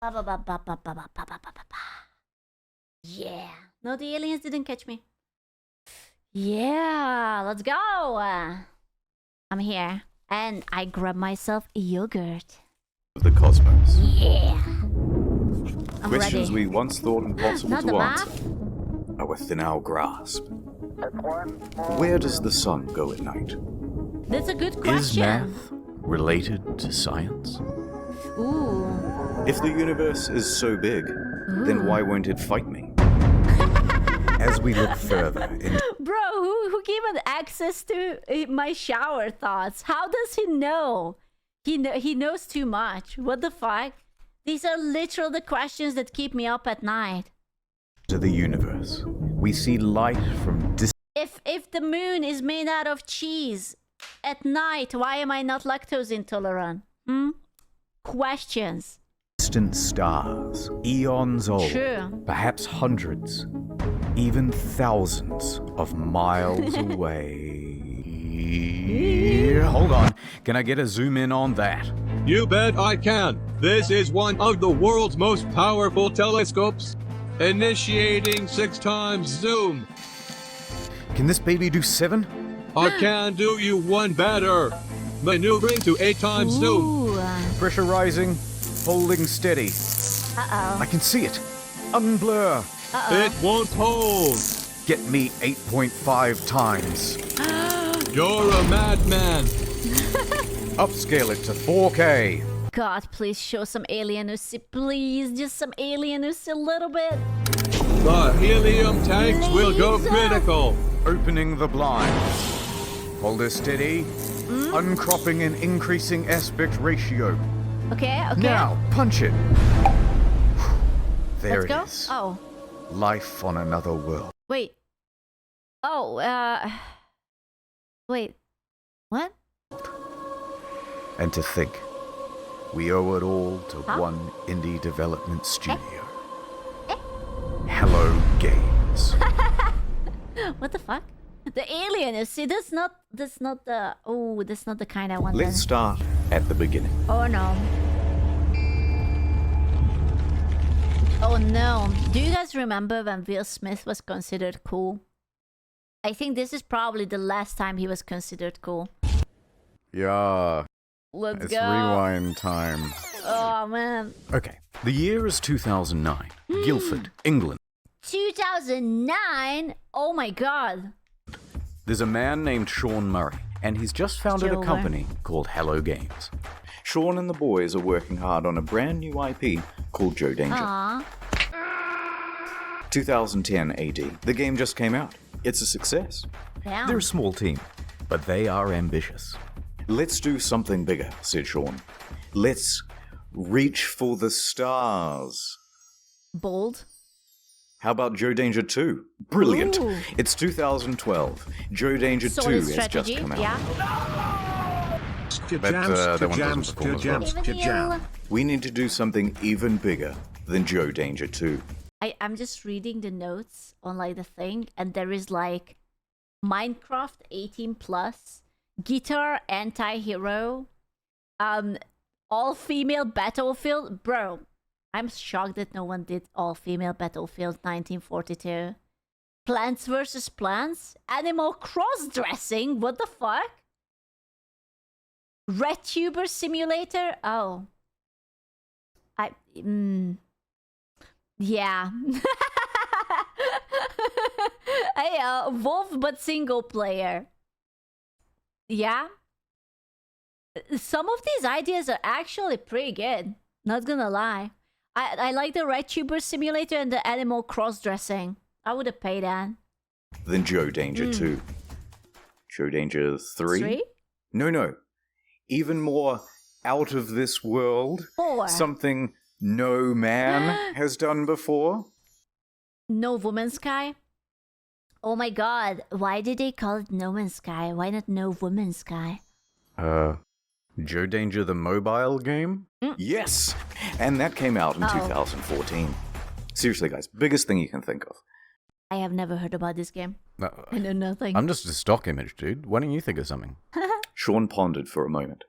Ba, ba, ba, ba, ba, ba, ba, ba, ba, ba, ba. Yeah. No, the aliens didn't catch me. Yeah, let's go. I'm here. And I grab myself a yogurt. The cosmos. Yeah. I'm Questions ready. we once thought impossible Not the to map. answer are within our grasp. Where does the sun go at night? That's a good Is question. math related to science? Ooh. If the universe is so big, then why won't it fight me? As we look further into Bro, who gave him access to my shower thoughts? How does he know? He knows too much. What the fuck? These are literally the questions that keep me up at night. the universe, we see light from If the moon is made out of cheese at night, why am I not lactose intolerant? Questions. distant stars, eons old, True. perhaps hundreds, even thousands of miles away. Hold on, can I get a zoom in on that? You bet I can. This is one of the world's most powerful telescopes. Initiating 6 times zoom. Can this baby do 7? I can do you one better. Maneuvering to 8 times zoom. Ooh. Pressure rising, holding steady. Uh-oh. I can see it. Unblur. It won't hold. Get me 8.5 times. You're a madman. Upscale it to 4K. God, please show some alienussy, please. Just some alienussy a little bit. The helium tanks will go Please. critical. Opening the blinds. Hold her steady. Uncropping and increasing aspect ratio. Okay, okay. Now, punch it. There Let's go. it is. Oh, Life on another world. wait. Oh, wait. What? And to think, we owe it all to Huh? one indie development studio. Eh? Hello Games. What the fuck? The alienussy, that's not the, oh, that's not the kind I want. Let's start at the beginning. Oh no. Oh no. Do you guys remember when Will Smith was considered cool? I think this is probably the last time he was considered cool. Yeah, Let's it's go. rewind time. Oh man. Okay, the year is 2009. Guildford, England. 2009? Oh my god. There's a man named Sean Murray, and he's just founded a Joker. company called Hello Games. Sean and the boys are working hard on a brand new IP called Joe Danger. Aww. 2010 AD. The game just came out. It's a success. Yeah. They're a small team, but they are ambitious. Let's do something bigger, said Sean. Let's reach for the stars. Bold. How about Joe Danger 2? Brilliant. Ooh. It's 2012. Joe Danger 2 Solid has strategy. just come out. Yeah. But that one doesn't perform as well. Even you. We need to do something even bigger than Joe Danger 2. I'm just reading the notes on like the thing, and there is like Minecraft 18 plus, guitar anti-hero, all-female battlefield. Bro, I'm shocked that no one did all-female battlefield 1942. Plants vs. Plants, animal cross-dressing. What the fuck? Vtuber simulator. Oh, yeah. Hey, Wolf but single player. Yeah. Some of these ideas are actually pretty good. Not gonna lie. I like the Vtuber simulator and the animal cross-dressing. I would have paid that. Than Joe Danger 2. Joe Danger 3? 3? No. Even more out of this world. 4. Something no man has done before. No Woman's Sky? Oh my god. Why did they call it No Man's Sky? Why not No Woman's Sky? Joe Danger the mobile game? Yes! And that came out in 2014. Seriously, guys, biggest thing you can think of. I have never heard about this game. I know nothing. I'm just a stock image, dude. Why don't you think of something? Sean pondered for a moment,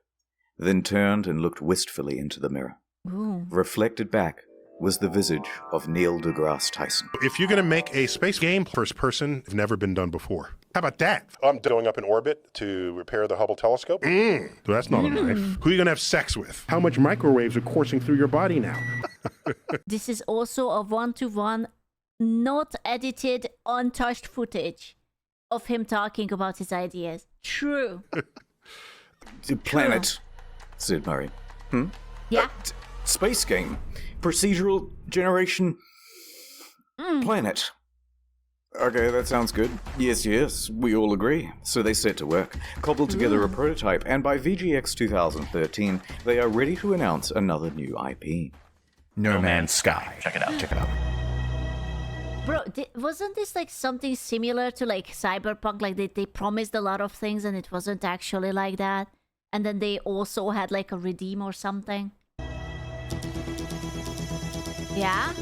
then turned and looked wistfully into the mirror. Ooh. Reflected back was the visage of Neil deGrasse Tyson. If you're going to make a space game first person, it's never been done before. How about that? I'm going up in orbit to repair the Hubble telescope. So that's not a knife. Who are you going to have sex with? How much microwaves are coursing through your body now? This is also a one-to-one, not edited, untouched footage of him talking about his ideas. True. The planet, said Murray. Yeah. Space game. Procedural generation. Planet. Okay, that sounds good. Yes, we all agree. So they set to work, cobbled together a prototype, and by VGX 2013, they are ready to announce another new IP. No Man's Sky. Check it out. Bro, wasn't this like something similar to like Cyberpunk? Like they promised a lot of things and it wasn't actually like that? And then they also had like a redeem or something? Yeah?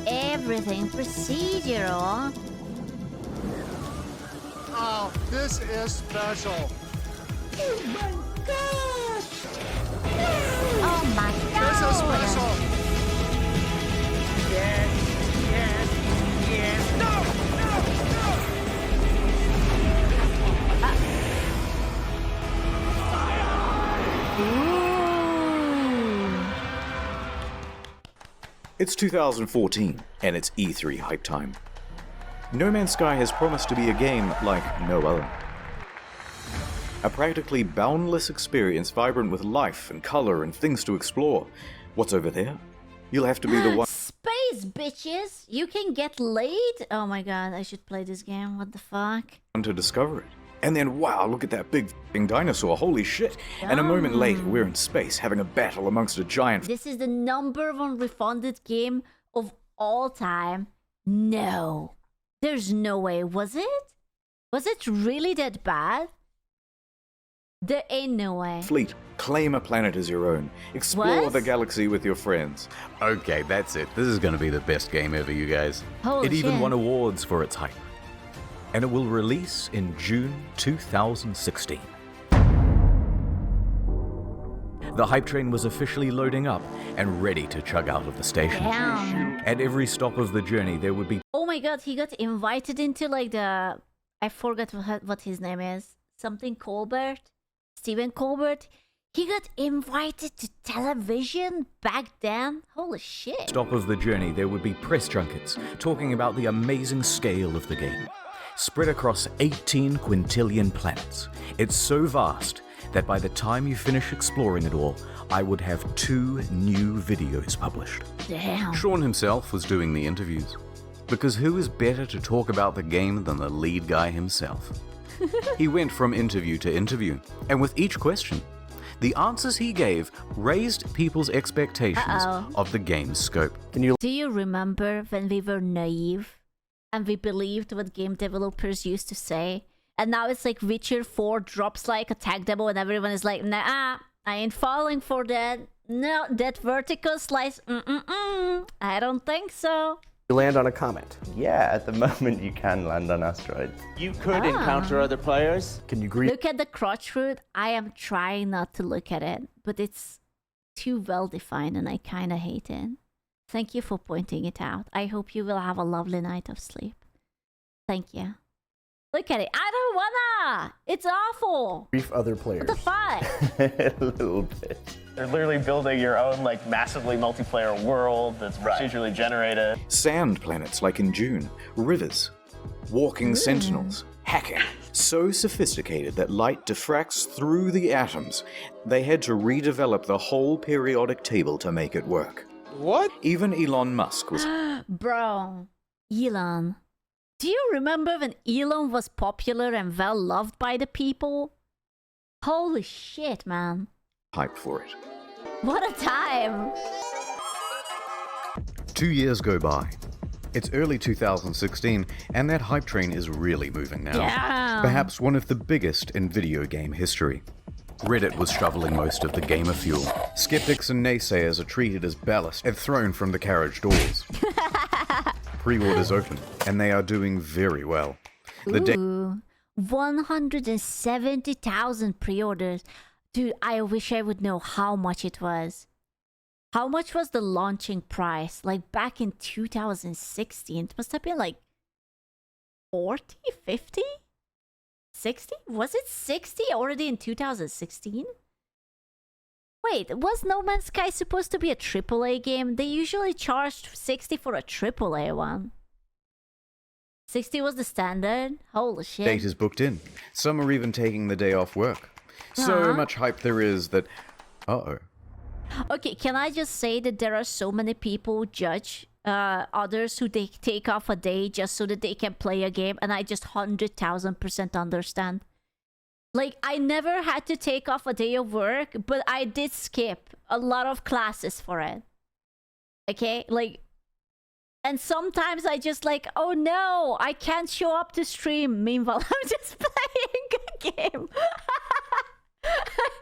Everything procedural. Oh, this is special. Oh my god! Oh my god! This is special. It's 2014, and it's E3 hype time. No Man's Sky has promised to be a game like no other. A practically boundless experience vibrant with life and color and things to explore. What's over there? You'll have to be the one Space, bitches! You can get laid? Oh my god, I should play this game. What the fuck? to discover it. And then, wow, look at that big f***ing dinosaur, holy shit. And a moment later, we're in space having a battle amongst a giant This is the #1 refunded game of all time. No. There's no way. Was it? Was it really that bad? There ain't no way. fleet. Claim a planet as your own. Explore What? the galaxy with your friends. Okay, that's it. This is going to be the best game ever, you guys. Holy It even shit. won awards for its hype. And it will release in June 2016. The hype train was officially loading up and ready to chug out of the station. Damn. At every stop of the journey, there would be Oh my god, he got invited into like the... I forgot what his name is. Something Colbert? Stephen Colbert? He got invited to television back then? Holy shit. stop of the journey, there would be press junkets talking about the amazing scale of the game. Spread across 18 quintillion planets. It's so vast that by the time you finish exploring it all, I would have 2 new videos published. Damn. Sean himself was doing the interviews. Because who is better to talk about the game than the lead guy himself? He went from interview to interview, and with each question, the answers he gave raised people's expectations of the game's scope. Do you remember when we were naive and we believed what game developers used to say? And now it's like Witcher 4 drops like a tech demo and everyone is like, nah, I ain't falling for that. No, that vertical slice, I don't think so. You land on a comet. Yeah, at the moment you can land on asteroids. You could encounter other players. Can you greet? Look at the crotch root. I am trying not to look at it, but it's too well defined and I kind of hate it. Thank you for pointing it out. I hope you will have a lovely night of sleep. Thank you. Look at it. I don't wanna. It's awful. Brief other players. What the fuck? A little bit. They're literally building your own like massively multiplayer world that's procedurally generated. Sand planets like in June. Rivers. Walking sentinels. Hacking. So sophisticated that light diffracts through the atoms. They had to redevelop the whole periodic table to make it work. What? Even Elon Musk was Bro, Elon. Do you remember when Elon was popular and well loved by the people? Holy shit, man. hyped for it. What a time. 2 years go by. It's early 2016, and that hype train is really moving now. Yeah. Perhaps one of the biggest in video game history. Reddit was shoveling most of the gamer fuel. Skeptics and naysayers are treated as ballast and thrown from the carriage doors. Pre-orders open, and they are doing very well. Ooh, 170,000 pre-orders. Dude, I wish I would know how much it was. How much was the launching price? Like back in 2016, it must have been like 40, 50, 60? Was it 60 already in 2016? Wait, was No Man's Sky supposed to be a AAA game? They usually charged 60 for a AAA one. 60 was the standard? Holy shit. Date is booked in. Some are even taking the day off work. So much hype there is that... Uh-oh. Okay, can I just say that there are so many people who judge others who they take off a day just so that they can play a game, and I just 100,000% understand. Like, I never had to take off a day of work, but I did skip a lot of classes for it. Okay? Like, and sometimes I just like, oh no, I can't show up to stream. Meanwhile, I'm just playing a game.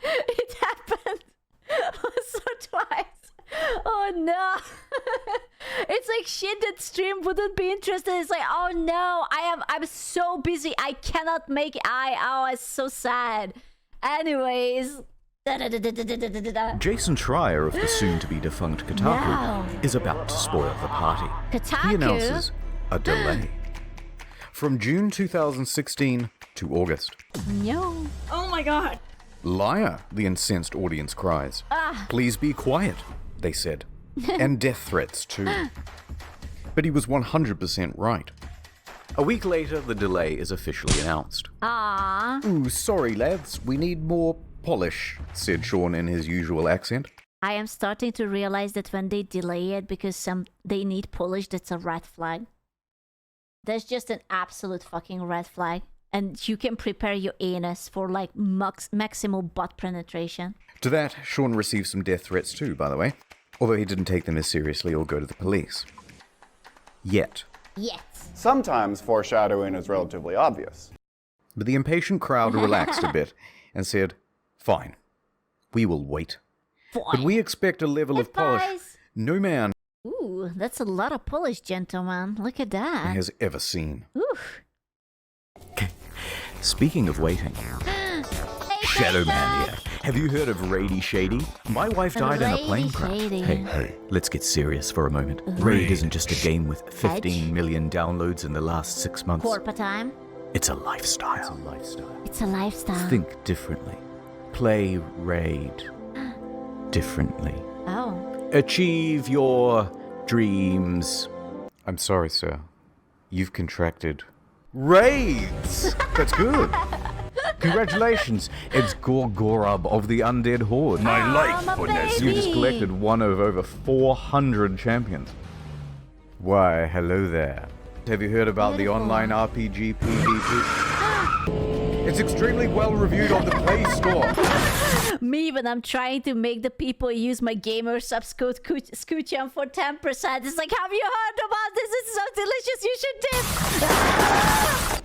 It happened once or twice. Oh no. It's like shit that stream wouldn't be interested. It's like, oh no, I'm so busy. I cannot make it. Oh, it's so sad. Anyways. Jason Schreier of the soon-to-be defunct Kotaku No. is about to spoil the party. Kotaku? He announces a delay. From June 2016 to August. No. Oh my god. Liar, the incensed audience cries. Please be quiet, they said. And death threats, too. But he was 100% right. A week later, the delay is officially announced. Ah. Ooh, sorry, lads, we need more polish, said Sean in his usual accent. I am starting to realize that when they delay it because they need polish, that's a red flag. That's just an absolute fucking red flag. And you can prepare your anus for like maximal butt penetration. To that, Sean received some death threats too, by the way. Although he didn't take them as seriously or go to the police. Yet. Sometimes foreshadowing is relatively obvious. But the impatient crowd relaxed a bit and said, fine, we will wait. But we expect a level of polish no man Ooh, that's a lot of polish, gentlemen. Look at that. has ever seen. Oof. Speaking of waiting, Shadow Man here. Have you heard of Raidy Shady? My wife died in a plane crash. Shady. Hey, let's get serious for a moment. Raid isn't just a game with 15 million downloads in the last 6 months. Corpa time. It's a lifestyle. It's a lifestyle. Think differently. Play Raid differently. Oh. Achieve your dreams. I'm sorry, sir. You've contracted raids. That's good. Congratulations. It's Gorgorub of the Undead Horde. My life, goodness. You just collected one of over 400 champions. Why, hello there. Have you heard about the online RPG PvP? It's extremely well reviewed on the Play Store. Me when I'm trying to make the people use my gamer subs code Scoochum for 10%. It's like, have you heard about this? It's so delicious. You should dip.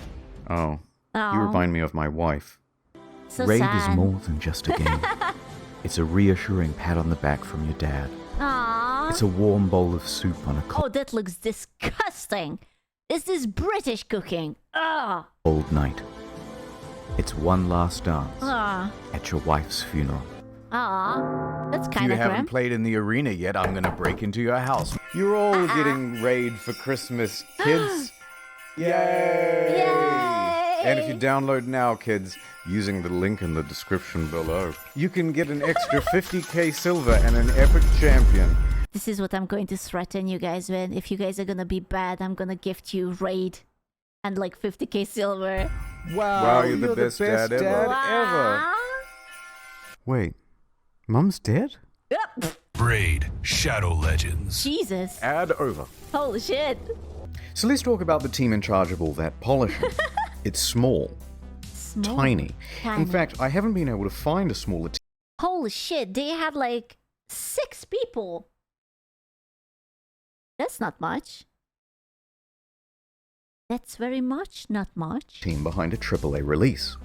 Oh. You remind me of my wife. So Raid sad. is more than just a game. It's a reassuring pat on the back from your dad. Aww. It's a warm bowl of soup on a Oh, that looks disgusting. This is British cooking. Ugh. cold night. It's one last dance Aw. at your wife's funeral. Aw. That's If kind you of haven't grim. played in the arena yet, I'm gonna break into your house. You're all getting Raid for Christmas, kids. Yay! Yay! And if you download now, kids, using the link in the description below, you can get an extra 50k silver and an epic champion. This is what I'm going to threaten you guys with. If you guys are gonna be bad, I'm gonna gift you Raid and like 50k silver. Wow, you're the best dad ever. Wow. Wait, Mum's dead? Yep. Raid Shadow Legends. Jesus. Ad over. Holy shit. So let's talk about the team in charge of all that polishing. It's small, Small. tiny. Tiny. In fact, I haven't been able to find a smaller team. Holy shit. They had like 6 people. That's not much. That's very much not much. Team behind a AAA release.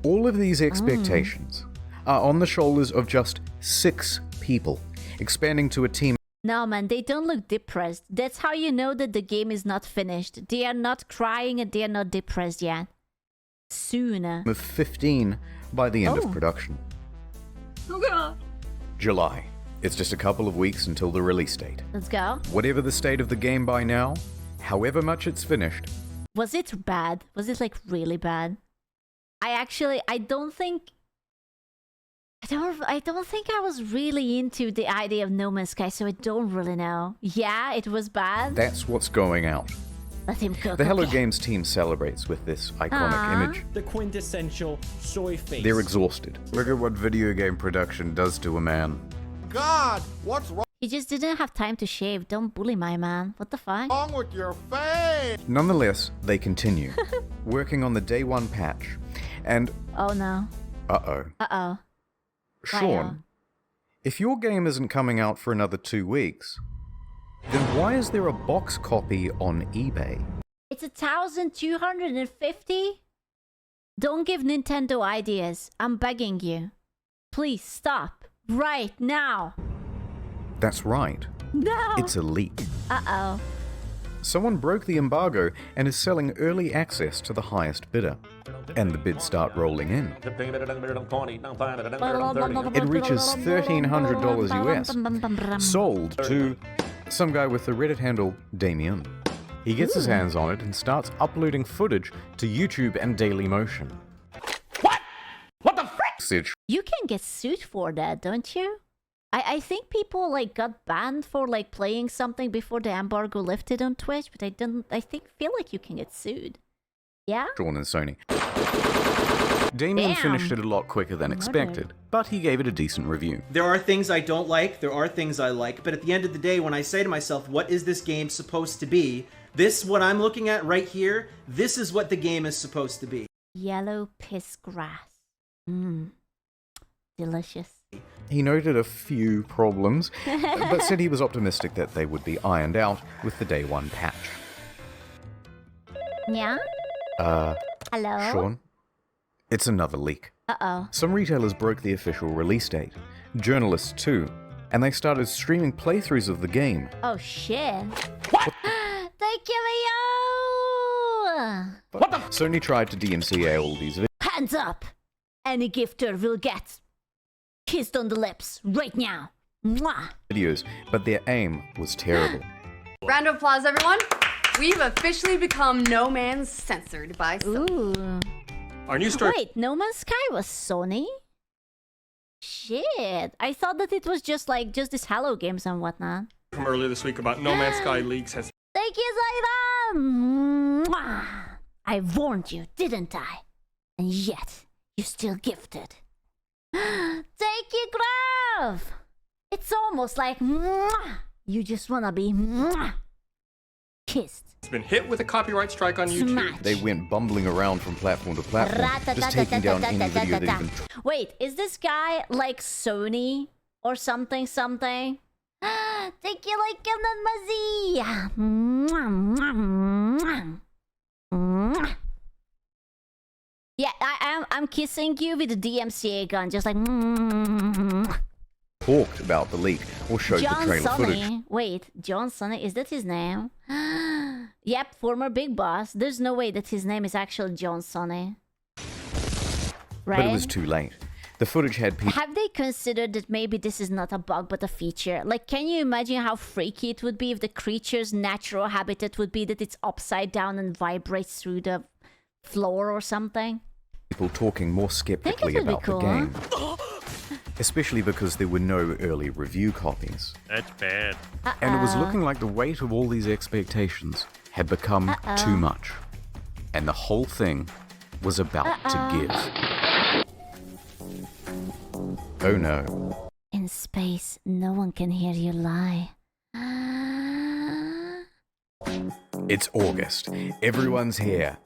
All of these expectations are on the shoulders of just 6 people, expanding to a team No, man, they don't look depressed. That's how you know that the game is not finished. They are not crying and they are not depressed yet. Soon. of 15 by the end Oh. of production. Oh god. July. It's just a couple of weeks until the release date. Let's go. Whatever the state of the game by now, however much it's finished. Was it bad? Was it like really bad? I don't think I was really into the idea of No Man's Sky, so I don't really know. Yeah, it was bad. That's what's going out. Let him cook. The Hello okay. Games team celebrates with this iconic image. The quintessential soy face. They're exhausted. Look at what video game production does to a man. God, what's He just didn't have time to shave. Don't bully my man. What the fuck? wrong with your face? Nonetheless, they continue, working on the day one patch. And, Oh no. uh-oh. Uh-oh. Sean, if your game isn't coming out for another 2 weeks, then why is there a box copy on eBay? It's 1,250? Don't give Nintendo ideas. I'm begging you. Please stop. Right now. That's right. No. It's a leak. Uh-oh. Someone broke the embargo and is selling early access to the highest bidder. And the bids start rolling in. It reaches $1,300 US, sold to some guy with the Reddit handle Damien. He gets his hands on it and starts uploading footage to YouTube and Dailymotion. What the frick? You can get sued for that, don't you? I think people like got banned for like playing something before the embargo lifted on Twitch, but I feel like you can get sued. Yeah? Sean and Sony. Damien finished it a lot quicker than expected, but he gave it a decent review. There are things I don't like, there are things I like, but at the end of the day, when I say to myself, what is this game supposed to be? This, what I'm looking at right here, this is what the game is supposed to be. Yellow piss grass. Mmm. Delicious. He noted a few problems, but said he was optimistic that they would be ironed out with the day one patch. Yeah? Hello? Sean? It's another leak. Uh-oh. Some retailers broke the official release date. Journalists too. And they started streaming playthroughs of the game. Oh shit. What? They kill you! What the Sony tried to DMCA all these videos. Hands up! Any gifter will get kissed on the lips right now. Mwah! But their aim was terrible. Round of applause, everyone. We've officially become No Man's censored by Sony. Ooh. Our new story. Wait, No Man's Sky was Sony? Shit. I thought that it was just this Hello Games and whatnot. From earlier this week about No Man's Sky leaks has. Thank you, Zayda! Mwah! I warned you, didn't I? And yet, you still gifted. Thank you, Grove! It's almost like mwah! You just wanna be mwah! Kissed. It's been hit with a copyright strike on YouTube. Smash. They went bumbling around from platform to platform, just taking down any video that even... Wait, is this guy like Sony or something? Thank you, like Mazi. Yeah, I'm kissing you with a DMCA gun, just like. Talked about the leak or showed the trailer footage. Wait, John Sonny, is that his name? Yep, former big boss. There's no way that his name is actually John Sonny. Right? But it was too late. The footage had people... Have they considered that maybe this is not a bug but a feature? Like, can you imagine how freaky it would be if the creature's natural habitat would be that it's upside down and vibrates through the floor or something? People talking more skeptically about the game. Especially because there were no early review copies. That's bad. And it was looking like the weight of all these expectations had become too much. And the whole thing was about to give. Oh no. In space, no one can hear you lie. It's August. Everyone's here.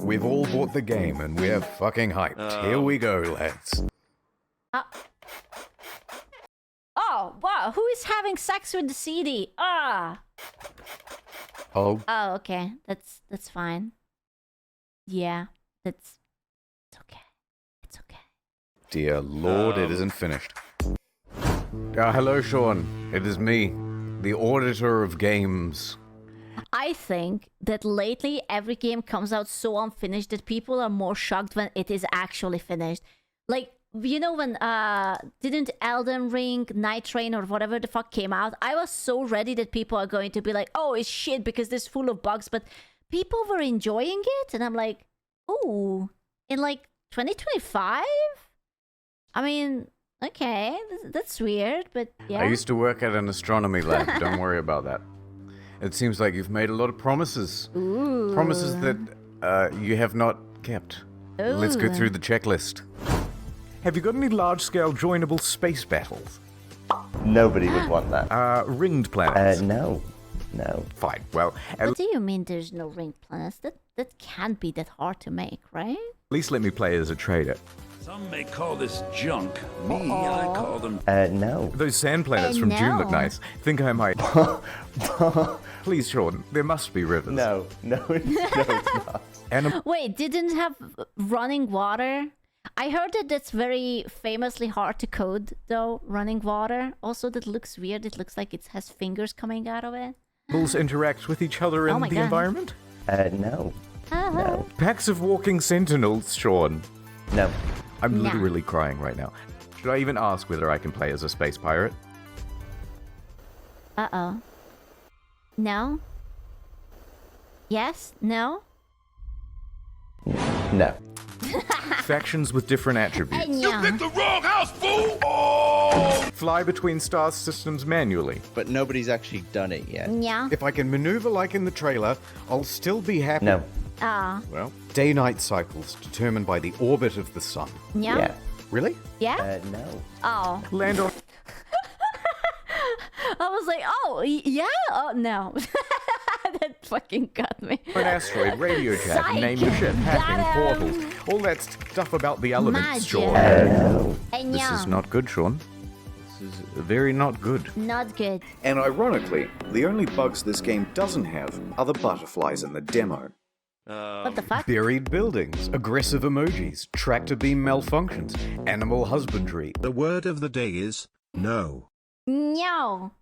We've all bought the game and we're fucking hyped. Here we go, lads. Oh, wow. Who is having sex with the CD? Ah. Oh. Oh, okay. That's fine. Yeah, it's okay. It's okay. Dear Lord, it isn't finished. Hello, Sean. It is me, the auditor of games. I think that lately every game comes out so unfinished that people are more shocked when it is actually finished. Like, you know when didn't Elden Ring, Night Train, or whatever the fuck came out? I was so ready that people are going to be like, oh, it's shit because it's full of bugs, but people were enjoying it, and I'm like, oh, in like 2025? I mean, okay, that's weird, but yeah. I used to work at an astronomy lab. Don't worry about that. It seems like you've made a lot of promises. Ooh. Promises that you have not kept. Let's go through the checklist. Have you got any large-scale joinable space battles? Nobody would want that. Ringed planets? No. Fine, well... What do you mean there's no ringed planets? That can't be that hard to make, right? At least let me play as a trader. Some may call this junk. Me, I call them... No. Those sand planets from June look nice. Think I might... Please, Sean, there must be rivers. No, it's not. Wait, didn't have running water? I heard that that's very famously hard to code, though, running water. Also, that looks weird. It looks like it has fingers coming out of it. Animals interact with each other in the environment? No. No. Packs of walking sentinels, Sean. No. I'm literally crying right now. Should I even ask whether I can play as a space pirate? Uh-oh. No? Yes? No? No. Factions with different attributes. You picked the wrong house, fool! Oh! Fly between star systems manually. But nobody's actually done it yet. Yeah. If I can maneuver like in the trailer, I'll still be happy. No. Ah. Well, day-night cycles determined by the orbit of the sun. Yeah. Really? Yeah? No. Oh. Land on... I was like, oh, yeah? Oh, no. That fucking got me. An asteroid, radio chat, name the ship, hacking, portals, all that stuff about the elements, Sean. This is not good, Sean. This is very not good. Not good. And ironically, the only bugs this game doesn't have are the butterflies in the demo. What the fuck? Buried buildings, aggressive emojis, tractor beam malfunctions, animal husbandry. The word of the day is no. No.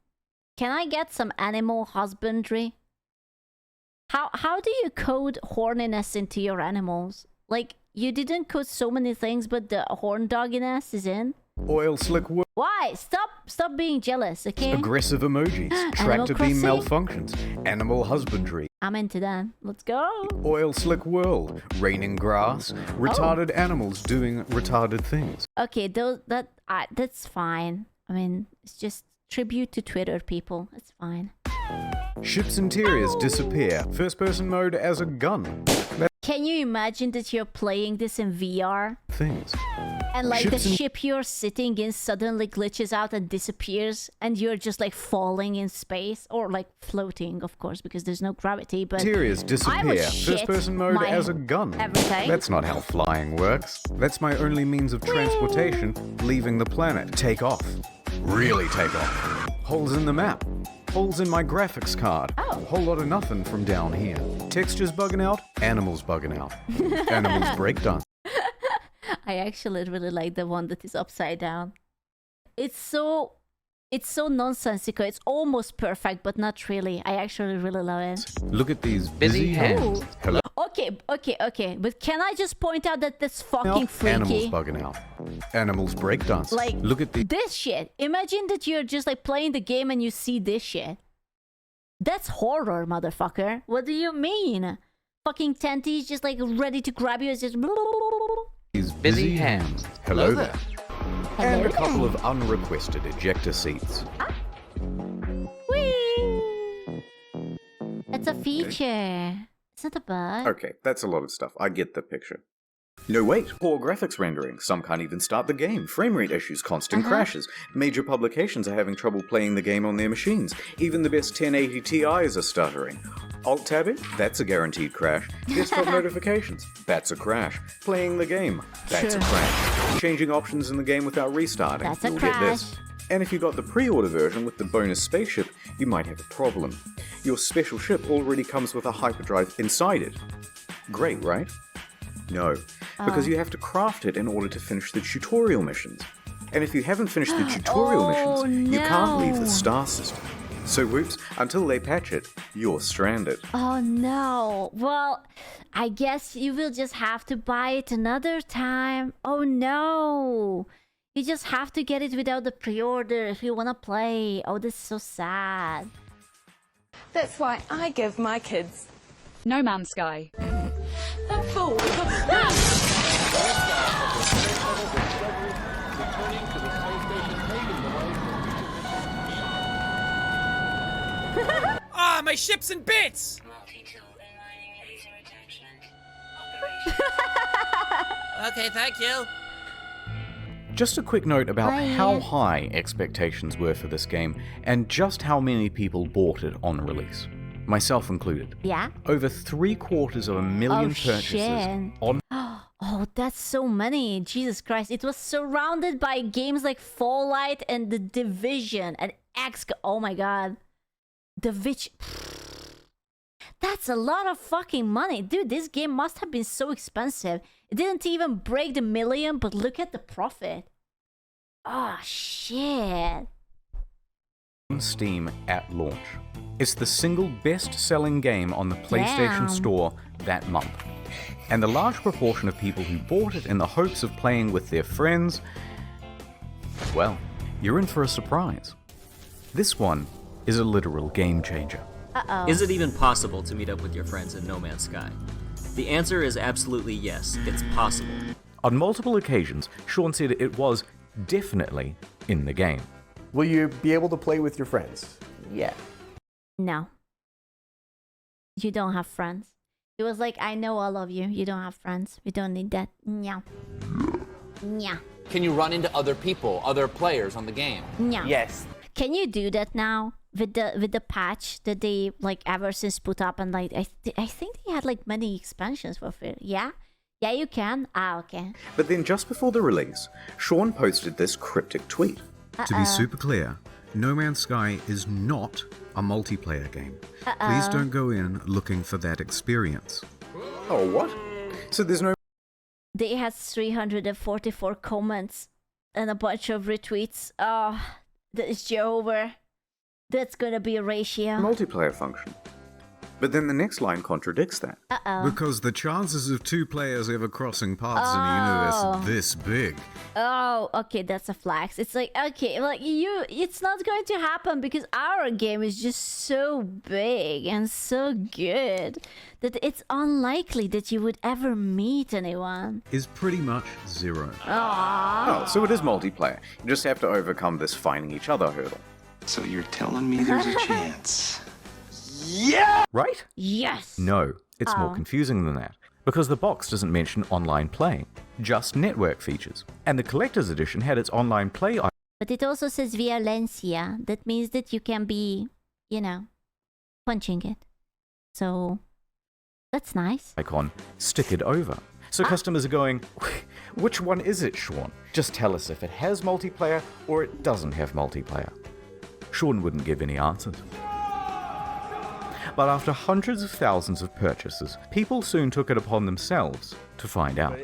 Can I get some animal husbandry? How do you code horniness into your animals? Like, you didn't code so many things, but the horn dogginess is in? Oil slick world. Why? Stop being jealous, okay? Aggressive emojis, tractor beam malfunctions, animal husbandry. I'm into that. Let's go. Oil slick world, raining grass, retarded animals doing retarded things. Okay, that's fine. I mean, it's just tribute to Twitter people. It's fine. Ship's interiors disappear. First person mode as a gun. Can you imagine that you're playing this in VR? Things. And like the ship you're sitting in suddenly glitches out and disappears, and you're just like falling in space, or like floating, of course, because there's no gravity. But interiors disappear. First person mode as a gun. Everything. That's not how flying works. That's my only means of transportation, leaving the planet. Take off. Really take off. Holes in the map. Holes in my graphics card. Whole lot of nothing from down here. Textures bugging out. Animals bugging out. Animals breakdown. I actually really like the one that is upside down. It's so nonsensical. It's almost perfect, but not really. I actually really love it. Look at these busy hands. Hello. Okay. But can I just point out that that's fucking freaky? Animals bugging out. Animals breakdance. Like, look at this shit. Imagine that you're just like playing the game and you see this shit. That's horror, motherfucker. What do you mean? Fucking tenties just like ready to grab you. It's just... These busy hands. Hello there. And a couple of unrequested ejector seats. Whee! It's a feature. It's not a bug. Okay, that's a lot of stuff. I get the picture. No, wait. Poor graphics rendering. Some can't even start the game. Frame rate issues, constant crashes. Major publications are having trouble playing the game on their machines. Even the best 1080 Ti's are stuttering. Alt-tabbing? That's a guaranteed crash. Desktop notifications? That's a crash. Playing the game? That's a crash. Changing options in the game without restarting? That's a You'll crash. get this. And if you got the pre-order version with the bonus spaceship, you might have a problem. Your special ship already comes with a hyperdrive inside it. Great, right? No, because you have to craft it in order to finish the tutorial missions. And if you haven't finished the tutorial missions, you can't leave the star system. So whoops, until they patch it, you're stranded. Oh no. Well, I guess you will just have to buy it another time. Oh no. You just have to get it without the pre-order if you want to play. Oh, this is so sad. That's why I give my kids No Man's Sky. a full Ah, my ship's in bits! Okay, thank you. Just a quick note about Bye. how high expectations were for this game and just how many people bought it on release. Myself included. Yeah? Over 750,000 purchases shit. on Oh, that's so many. Jesus Christ. It was surrounded by games like Fallout and The Division and oh my god. The Witch. That's a lot of fucking money. Dude, this game must have been so expensive. It didn't even break the million, but look at the profit. Oh, shit. on Steam at launch. It's the single best-selling game on the PlayStation Damn. Store that month. And the large proportion of people who bought it in the hopes of playing with their friends, well, you're in for a surprise. This one is a literal game changer. Is it even possible to meet up with your friends in No Man's Sky? The answer is absolutely yes, it's possible. On multiple occasions, Sean said it was definitely in the game. Will you be able to play with your friends? Yeah. No. You don't have friends. He was like, I know all of you. You don't have friends. We don't need that. No. No. Can you run into other people, other players on the game? No. Yes. Can you do that now with the patch that they like ever since put up, and like I think they had like many expansions for free. Yeah? Yeah, you can. Ah, okay. But then just before the release, Sean posted this cryptic tweet. To be super clear, No Man's Sky is not a multiplayer game. Please don't go in looking for that experience. Oh, what? So there's no... They had 344 comments and a bunch of retweets. Oh, that is Jehovah. That's gonna be a ratio. multiplayer function. But then the next line contradicts that. Because the chances of two players ever crossing paths in a Oh. universe this big. Oh, okay, that's a flex. It's like, okay, like it's not going to happen because our game is just so big and so good that it's unlikely that you would ever meet anyone. Is pretty much zero. Oh, so it is multiplayer. You just have to overcome this finding each other hurdle. So you're telling me there's a chance? Yeah! Right? Yes! No, it's more Oh. confusing than that. Because the box doesn't mention online play, just network features. And the collector's edition had its online play But it also says violencia. That means that you can be, you know, punching it. So, that's nice. icon stickered over. So customers are going, which one is it, Sean? Just tell us if it has multiplayer or it doesn't have multiplayer. Sean wouldn't give any answers. But after hundreds of thousands of purchases, people soon took it upon themselves to find out.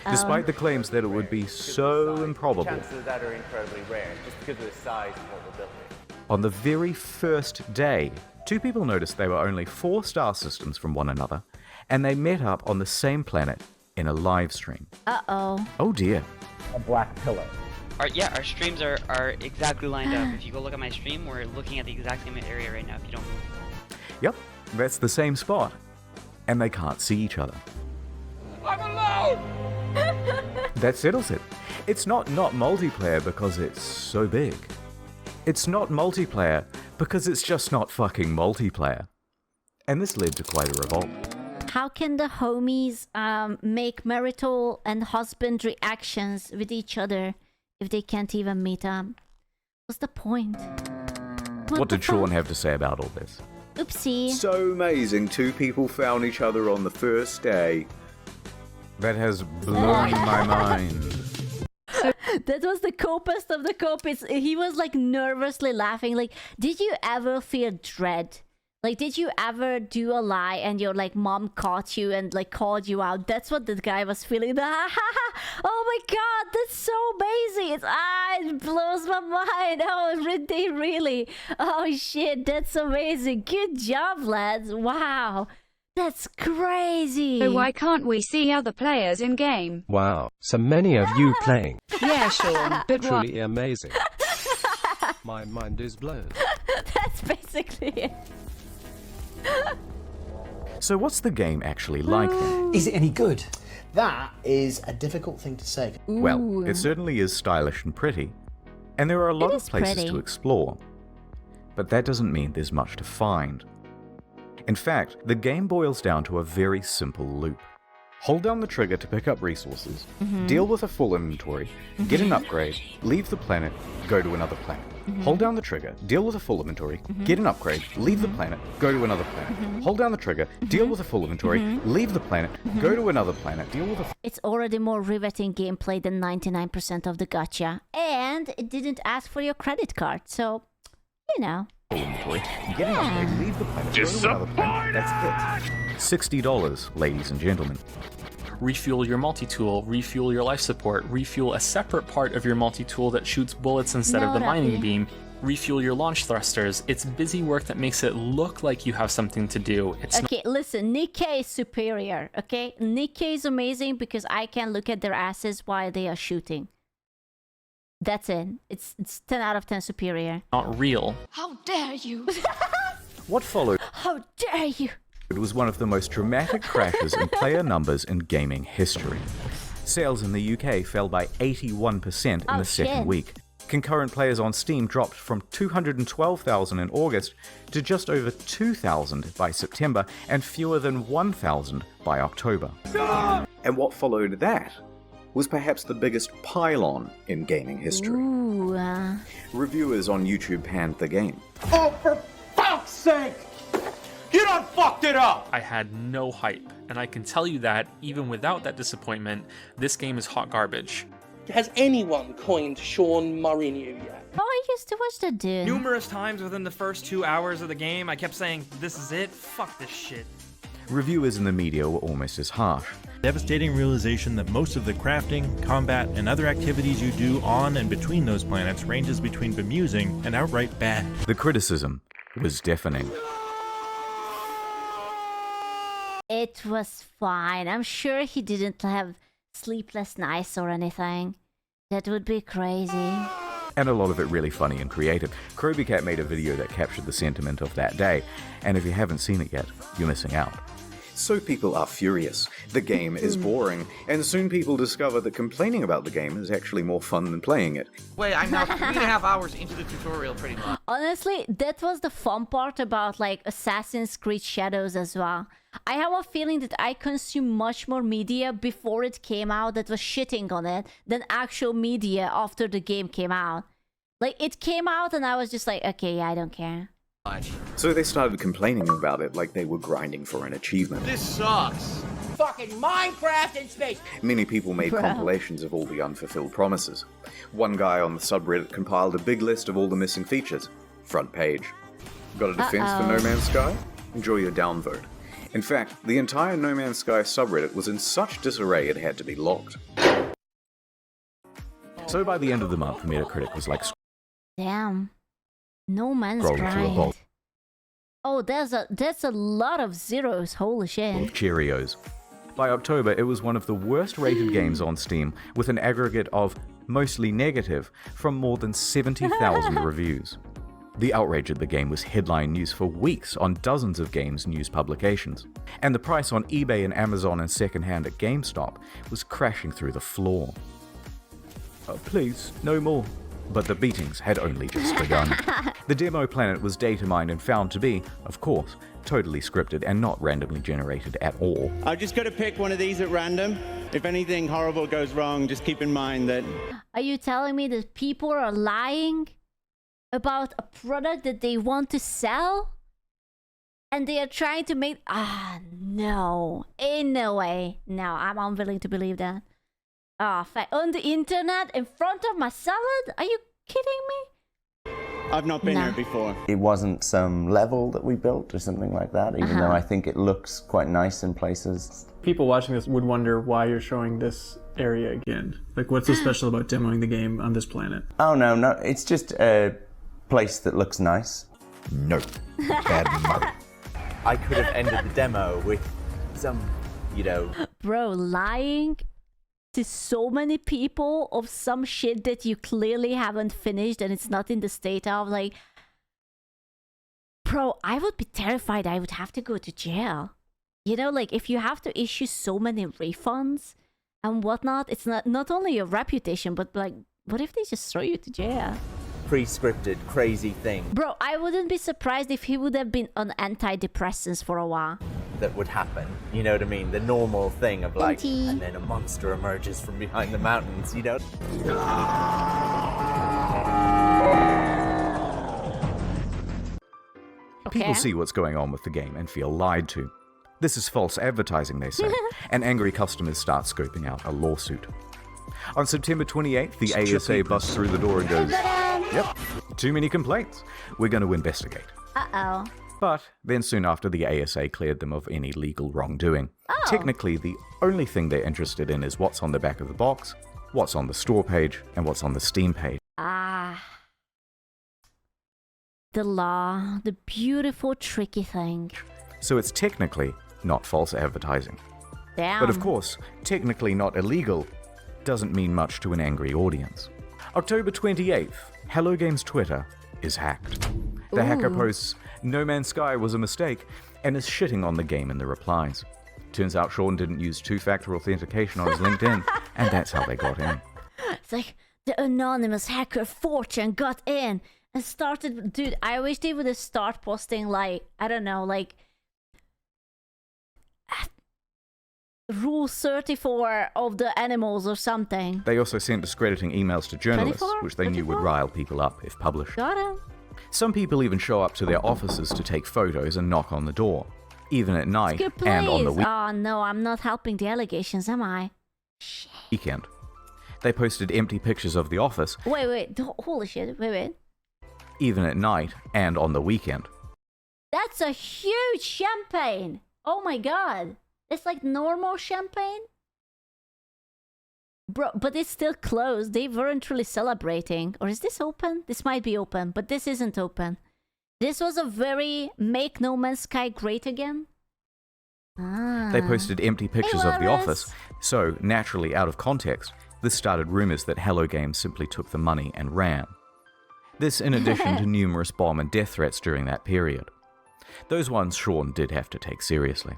Despite the claims that it would be so improbable. Chances of that are incredibly rare, just because of the size and probability. On the very first day, two people noticed they were only 4 star systems from one another, and they met up on the same planet in a live stream. Oh dear. A black pillow. Our streams are exactly lined up. If you go look at my stream, we're looking at the exact same area right now if you don't move. Yep, that's the same spot. And they can't see each other. I'm alone! That settles it. It's not multiplayer because it's so big. It's not multiplayer because it's just not fucking multiplayer. And this led to quite a revolt. How can the homies make marital and husbandry actions with each other if they can't even meet up? What's the point? What did Sean have to say about all this? Oopsie. So amazing, 2 people found each other on the first day. That has blown my mind. That was the copest of the copists. He was like nervously laughing. Like, did you ever feel dread? Like, did you ever do a lie and your like mom caught you and like called you out? That's what this guy was feeling. Oh my god, that's so amazing! it blows my mind. Oh, they really. Oh shit, that's amazing. Good job, lads. Wow, that's crazy. So why can't we see other players in game? Wow, so many of you playing. Yeah, Sean, but what? Truly amazing. My mind is blown. That's basically it. So what's the game actually like then? Is it any good? That is a difficult thing to say. Well, it certainly is stylish and pretty, and there are a lot of places to explore. But that doesn't mean there's much to find. In fact, the game boils down to a very simple loop. Hold down the trigger to pick up resources, deal with a full inventory, get an upgrade, leave the planet, go to another planet. Hold down the trigger, deal with a full inventory, get an upgrade, leave the planet, go to another planet. Hold down the trigger, deal with a full inventory, leave the planet, go to another planet, deal with a... It's already more riveting gameplay than 99% of the gacha. And it didn't ask for your credit card, so, you know. Inventory, get an upgrade, leave the planet, go to another planet. That's it. $60, ladies and gentlemen. Refuel your multi-tool, refuel your life support, refuel a separate part of your multi-tool that shoots bullets instead of the mining beam, refuel your launch thrusters. It's busy work that makes it look like you have something to do. It's okay, listen, Nikkei is superior, okay? Nikkei is amazing because I can look at their asses while they are shooting. That's it. It's 10 out of 10 superior. Not real. How dare you? What followed? How dare you? It was one of the most dramatic crashes in player numbers in gaming history. Sales in the UK fell by 81% in the second week. Concurrent players on Steam dropped from 212,000 in August to just over 2,000 by September and fewer than 1,000 by October. And what followed that was perhaps the biggest pylon in gaming history. Ooh, Reviewers on YouTube panned the game. Oh, for fuck's sake! You done fucked it up! I had no hype, and I can tell you that, even without that disappointment, this game is hot garbage. Has anyone coined Sean Mourinho yet? Oh, I used to watch that dude. Numerous times within the first 2 hours of the game, I kept saying, this is it, fuck this shit. Reviewers in the media were almost as harsh. Devastating realization that most of the crafting, combat, and other activities you do on and between those planets ranges between bemusing and outright bad. The criticism was deafening. It was fine. I'm sure he didn't have sleepless nights or anything. That would be crazy. And a lot of it really funny and creative. Krobycat made a video that captured the sentiment of that day, and if you haven't seen it yet, you're missing out. So people are furious. The game is boring, and soon people discover that complaining about the game is actually more fun than playing it. Wait, I'm now 3.5 hours into the tutorial pretty much. Honestly, that was the fun part about like Assassin's Creed Shadows as well. I have a feeling that I consumed much more media before it came out that was shitting on it than actual media after the game came out. Like, it came out and I was just like, okay, yeah, I don't care. So they started complaining about it like they were grinding for an achievement. This sucks. Fucking Minecraft in space. Many people made compilations of all the unfulfilled promises. One guy on the subreddit compiled a big list of all the missing features. Front page. Got a defense for No Man's Sky? Enjoy your downvote. In fact, the entire No Man's Sky subreddit was in such disarray it had to be locked. So by the end of the month, Metacritic was like... Damn. No Man's Scrolling through a Sky. bowl Oh, that's a lot of zeros. Holy shit. of Cheerios. By October, it was one of the worst rated games on Steam, with an aggregate of mostly negative from more than 70,000 reviews. The outrage at the game was headline news for weeks on dozens of games news publications, and the price on eBay and Amazon and secondhand at GameStop was crashing through the floor. Please, no more. But the beatings had only just begun. The demo planet was data mined and found to be, of course, totally scripted and not randomly generated at all. I've just got to pick one of these at random. If anything horrible goes wrong, just keep in mind that... Are you telling me that people are lying about a product that they want to sell? And they are trying to make... no. In no way. No, I'm unwilling to believe that. On the internet, in front of my salad? Are you kidding me? I've not been here before. It wasn't some level that we built or something like that, even though I think it looks quite nice in places. People watching this would wonder why you're showing this area again. Like, what's so special about demoing the game on this planet? Oh, no, it's just a place that looks nice. No. Bad mo. I could have ended the demo with some, Bro, lying to so many people of some shit that you clearly haven't finished and it's not in the state of, like... Bro, I would be terrified. I would have to go to jail. You know, like, if you have to issue so many refunds and whatnot, it's not only your reputation, but, like, what if they just throw you to jail? Pre-scripted, crazy thing. Bro, I wouldn't be surprised if he would have been on antidepressants for a while. That would happen. You know what I mean? The normal thing of like, Auntie. and then a monster emerges from behind the mountains, People see what's going on with the game and feel lied to. This is false advertising, they say, and angry customers start scoping out a lawsuit. On September 28th, the ASA busts through the door and goes, "Yep, too many complaints. We're going to investigate." Uh-oh. But then soon after, the ASA cleared them of any legal wrongdoing. Technically, the only thing they're interested in is what's on the back of the box, what's on the store page, and what's on the Steam page. The law, the beautiful, tricky thing. So it's technically not false advertising. Damn. But of course, technically not illegal doesn't mean much to an angry audience. October 28th, Hello Games Twitter is hacked. The hacker posts, "No Man's Sky was a mistake," and is shitting on the game in the replies. Turns out Sean didn't use two-factor authentication on his LinkedIn, and that's how they got in. It's like, the anonymous hacker Fortune got in and started... Dude, I wish they would have started posting, like, I don't know, like... Rule 34 of the animals or something. They also sent discrediting emails to journalists, 24? which they knew would rile people up if published. Got him. Some people even show up to their offices to take photos and knock on the door, even at night Good and on the Oh no, I'm not helping the allegations, am I? weekend. They posted empty pictures of the office, Wait, holy shit, wait. even at night and on the weekend. That's a huge champagne! Oh my god! It's like normal champagne? Bro, but it's still closed. They weren't really celebrating. Or is this open? This might be open, but this isn't open. This was a very make No Man's Sky great again. They posted empty pictures of the office, so naturally out of context, this started rumors that Hello Games simply took the money and ran. This in addition to numerous bomb and death threats during that period. Those ones Sean did have to take seriously.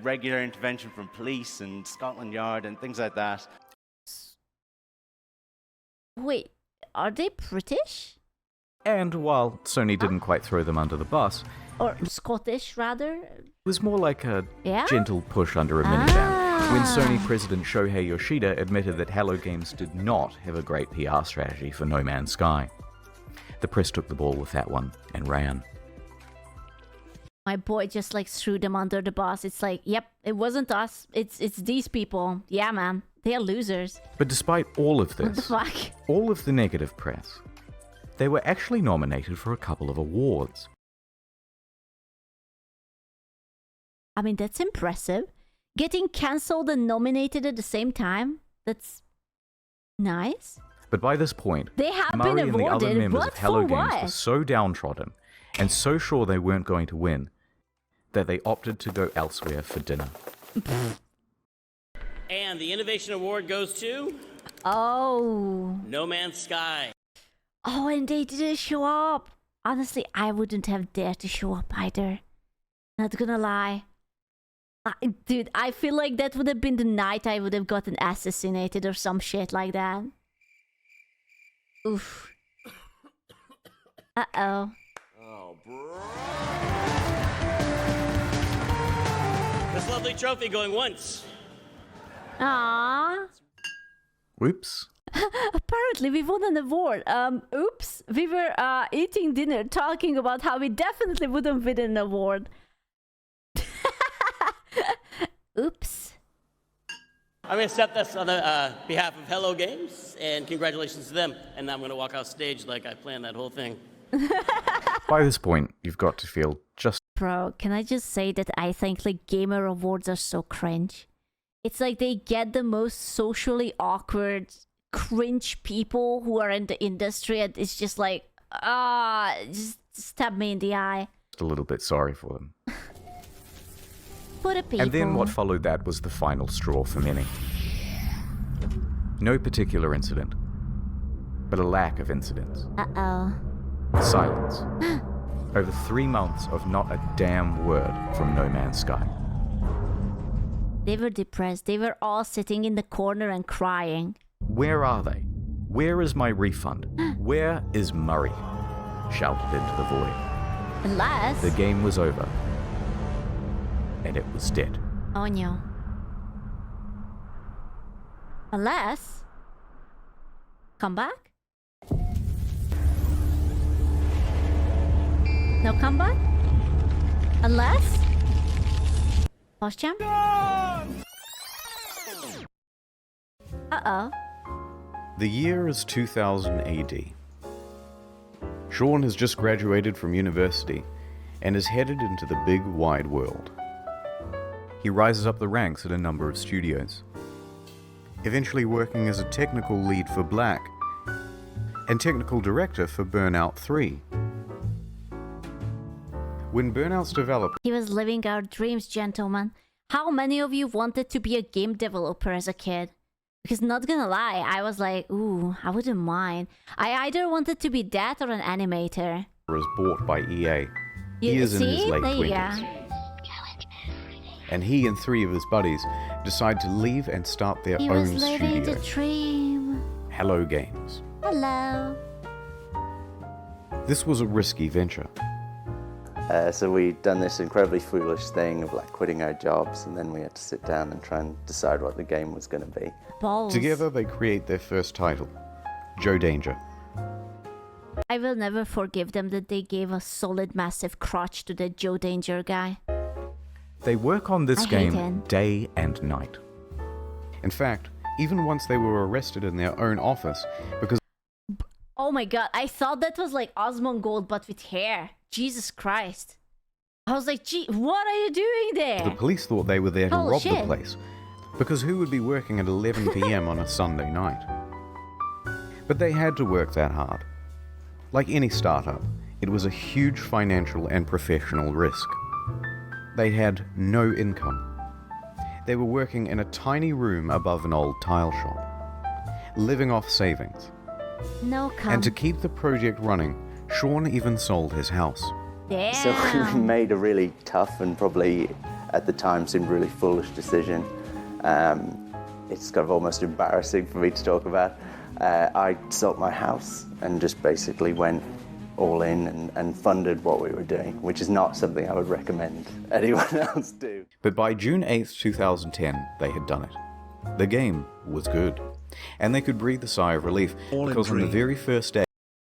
Regular intervention from police and Scotland Yard and things like that. Wait, are they British? And while Sony didn't quite throw them under the bus, Or Scottish, rather? it was more like a Yeah? gentle push under a minivan, when Sony president Shohei Yoshida admitted that Hello Games did not have a great PR strategy for No Man's Sky. The press took the ball with that one and ran. My boy just like threw them under the bus. It's like, yep, it wasn't us. It's these people. Yeah, man. They're losers. But despite all of What the this, fuck? all of the negative press, they were actually nominated for a couple of awards. I mean, that's impressive. Getting cancelled and nominated at the same time? That's nice. But by this point, They have Murray been and the other awarded. members What of Hello for Games what? were so downtrodden and so sure they weren't going to win that they opted to go elsewhere for dinner. And the Innovation Award goes to Oh. No Man's Sky. Oh, and they didn't show up. Honestly, I wouldn't have dared to show up either. Not gonna lie. Dude, I feel like that would have been the night I would have gotten assassinated or some shit like that. Oof. Uh-oh. Oh, bro. This lovely trophy going once. Aww. Whoops. Apparently, we won an award. Oops. We were eating dinner, talking about how we definitely wouldn't win an award. Oops. I'm going to set this on the behalf of Hello Games, and congratulations to them. And now I'm going to walk off stage like I planned that whole thing. By this point, you've got to feel just... Bro, can I just say that I think like gamer awards are so cringe. It's like they get the most socially awkward, cringe people who are in the industry, and it's just like, just stab me in the eye. a little bit sorry for them. For the people. And then what followed that was the final straw for many. No particular incident, but a lack of incidents. Uh-oh. Silence. Over 3 months of not a damn word from No Man's Sky. They were depressed. They were all sitting in the corner and crying. Where are they? Where is my refund? Where is Murray? Shouted into the void. Unless... The game was over. And it was dead. Oh no. Unless... Come back? No comeback? Unless... Boss champ? Uh-oh. The year is 2000 AD. Sean has just graduated from university and is headed into the big wide world. He rises up the ranks at a number of studios, eventually working as a technical lead for Black and technical director for Burnout 3. When Burnout's developer... He was living our dreams, gentlemen. How many of you wanted to be a game developer as a kid? Because not gonna lie, I was like, ooh, I wouldn't mind. I either wanted to be that or an animator. ...was bought by EA. He is in his late 20s. And he and 3 of his buddies decide to leave and start their own He was living the dream. Hello Games. Hello. This was a risky venture. So we'd done this incredibly foolish thing of like quitting our jobs, and then we had to sit down and try and decide what the game was going to be. Balls. Together they create their first title, Joe Danger. I will never forgive them that they gave a solid massive crotch to the Joe Danger guy. They work on this I hate game him. day and night. In fact, even once they were arrested in their own office because... Oh my god, I thought that was like Osmongold but with hair. Jesus Christ. I was like, gee, what are you doing there? The police thought they were there to rob shit. the place. Because who would be working at 11 PM on a Sunday night? But they had to work that hard. Like any startup, it was a huge financial and professional risk. They had no income. They were working in a tiny room above an old tile shop, living off savings. No come. And to keep the project running, Sean even sold his house. Damn. So we made a really tough and probably at the time seemed really foolish decision. It's kind of almost embarrassing for me to talk about. I sold my house and just basically went all in and funded what we were doing, which is not something I would recommend anyone else do. But by June 8th, 2010, they had done it. The game was good, and they could breathe a sigh of relief because on the very first day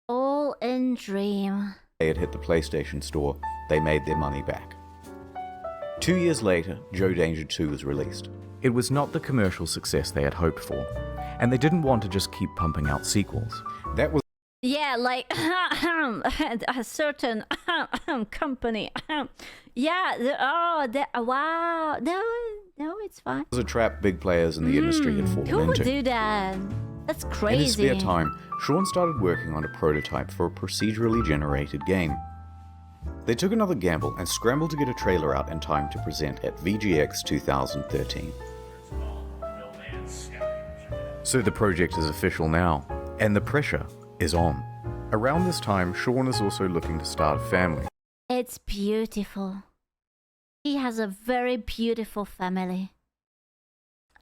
All in dream. they had hit the PlayStation Store, they made their money back. 2 years later, Joe Danger 2 was released. It was not the commercial success they had hoped for, and they didn't want to just keep pumping out sequels. That was Yeah, like a certain company. Wow. No, it's fine. a trap big players in the industry had fallen Who would into. do that? That's crazy. In his spare time, Sean started working on a prototype for a procedurally generated game. They took another gamble and scrambled to get a trailer out in time to present at VGX 2013. So the project is official now, and the pressure is on. Around this time, Sean is also looking to start a family. It's beautiful. He has a very beautiful family.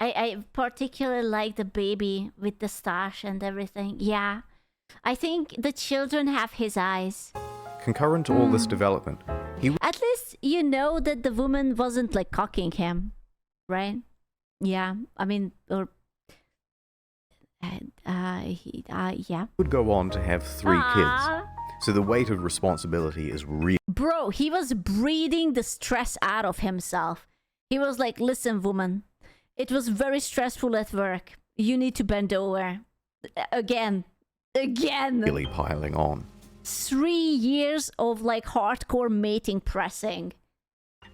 I particularly like the baby with the stash and everything. Yeah. I think the children have his eyes. Concurrent to all this development, he At least you know that the woman wasn't like cocking him, right? Yeah. I mean, or... yeah. would go on to have 3 Aww. kids. So the weight of responsibility is real. Bro, he was breathing the stress out of himself. He was like, listen, woman, It was very stressful at work. You need to bend over. Again. Really piling on. 3 years of like hardcore mating pressing.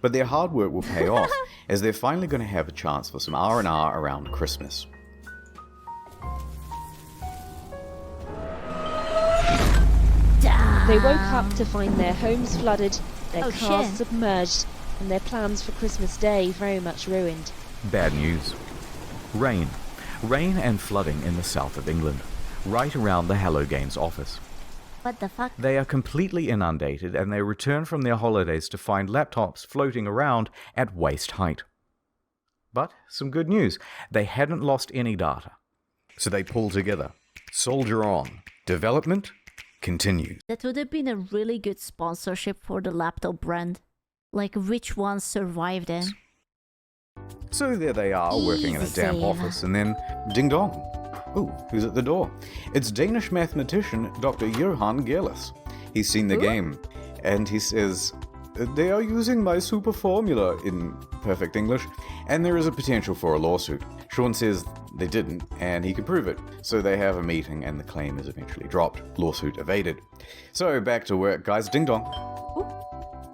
But their hard work will pay off, as they're finally going to have a chance for some R&R around Christmas. They woke up to find their homes flooded, their cars shit. submerged, and their plans for Christmas Day very much ruined. Bad news. Rain. Rain and flooding in the south of England, right around the Hello Games office. What the fuck? They are completely inundated, and they return from their holidays to find laptops floating around at waist height. But some good news. They hadn't lost any data. So they pull together. Soldier on. Development continues. That would have been a really good sponsorship for the laptop brand. Like, which ones survived it? So there they are, working in a damp Easy. office, and then ding dong. Ooh, who's at the door? It's Danish mathematician Dr. Johan Gerlis. He's seen the game, and he says, "They are using my super formula," in perfect English, and there is a potential for a lawsuit. Sean says they didn't, and he can prove it. So they have a meeting, and the claim is eventually dropped. Lawsuit evaded. So back to work, guys. Ding dong.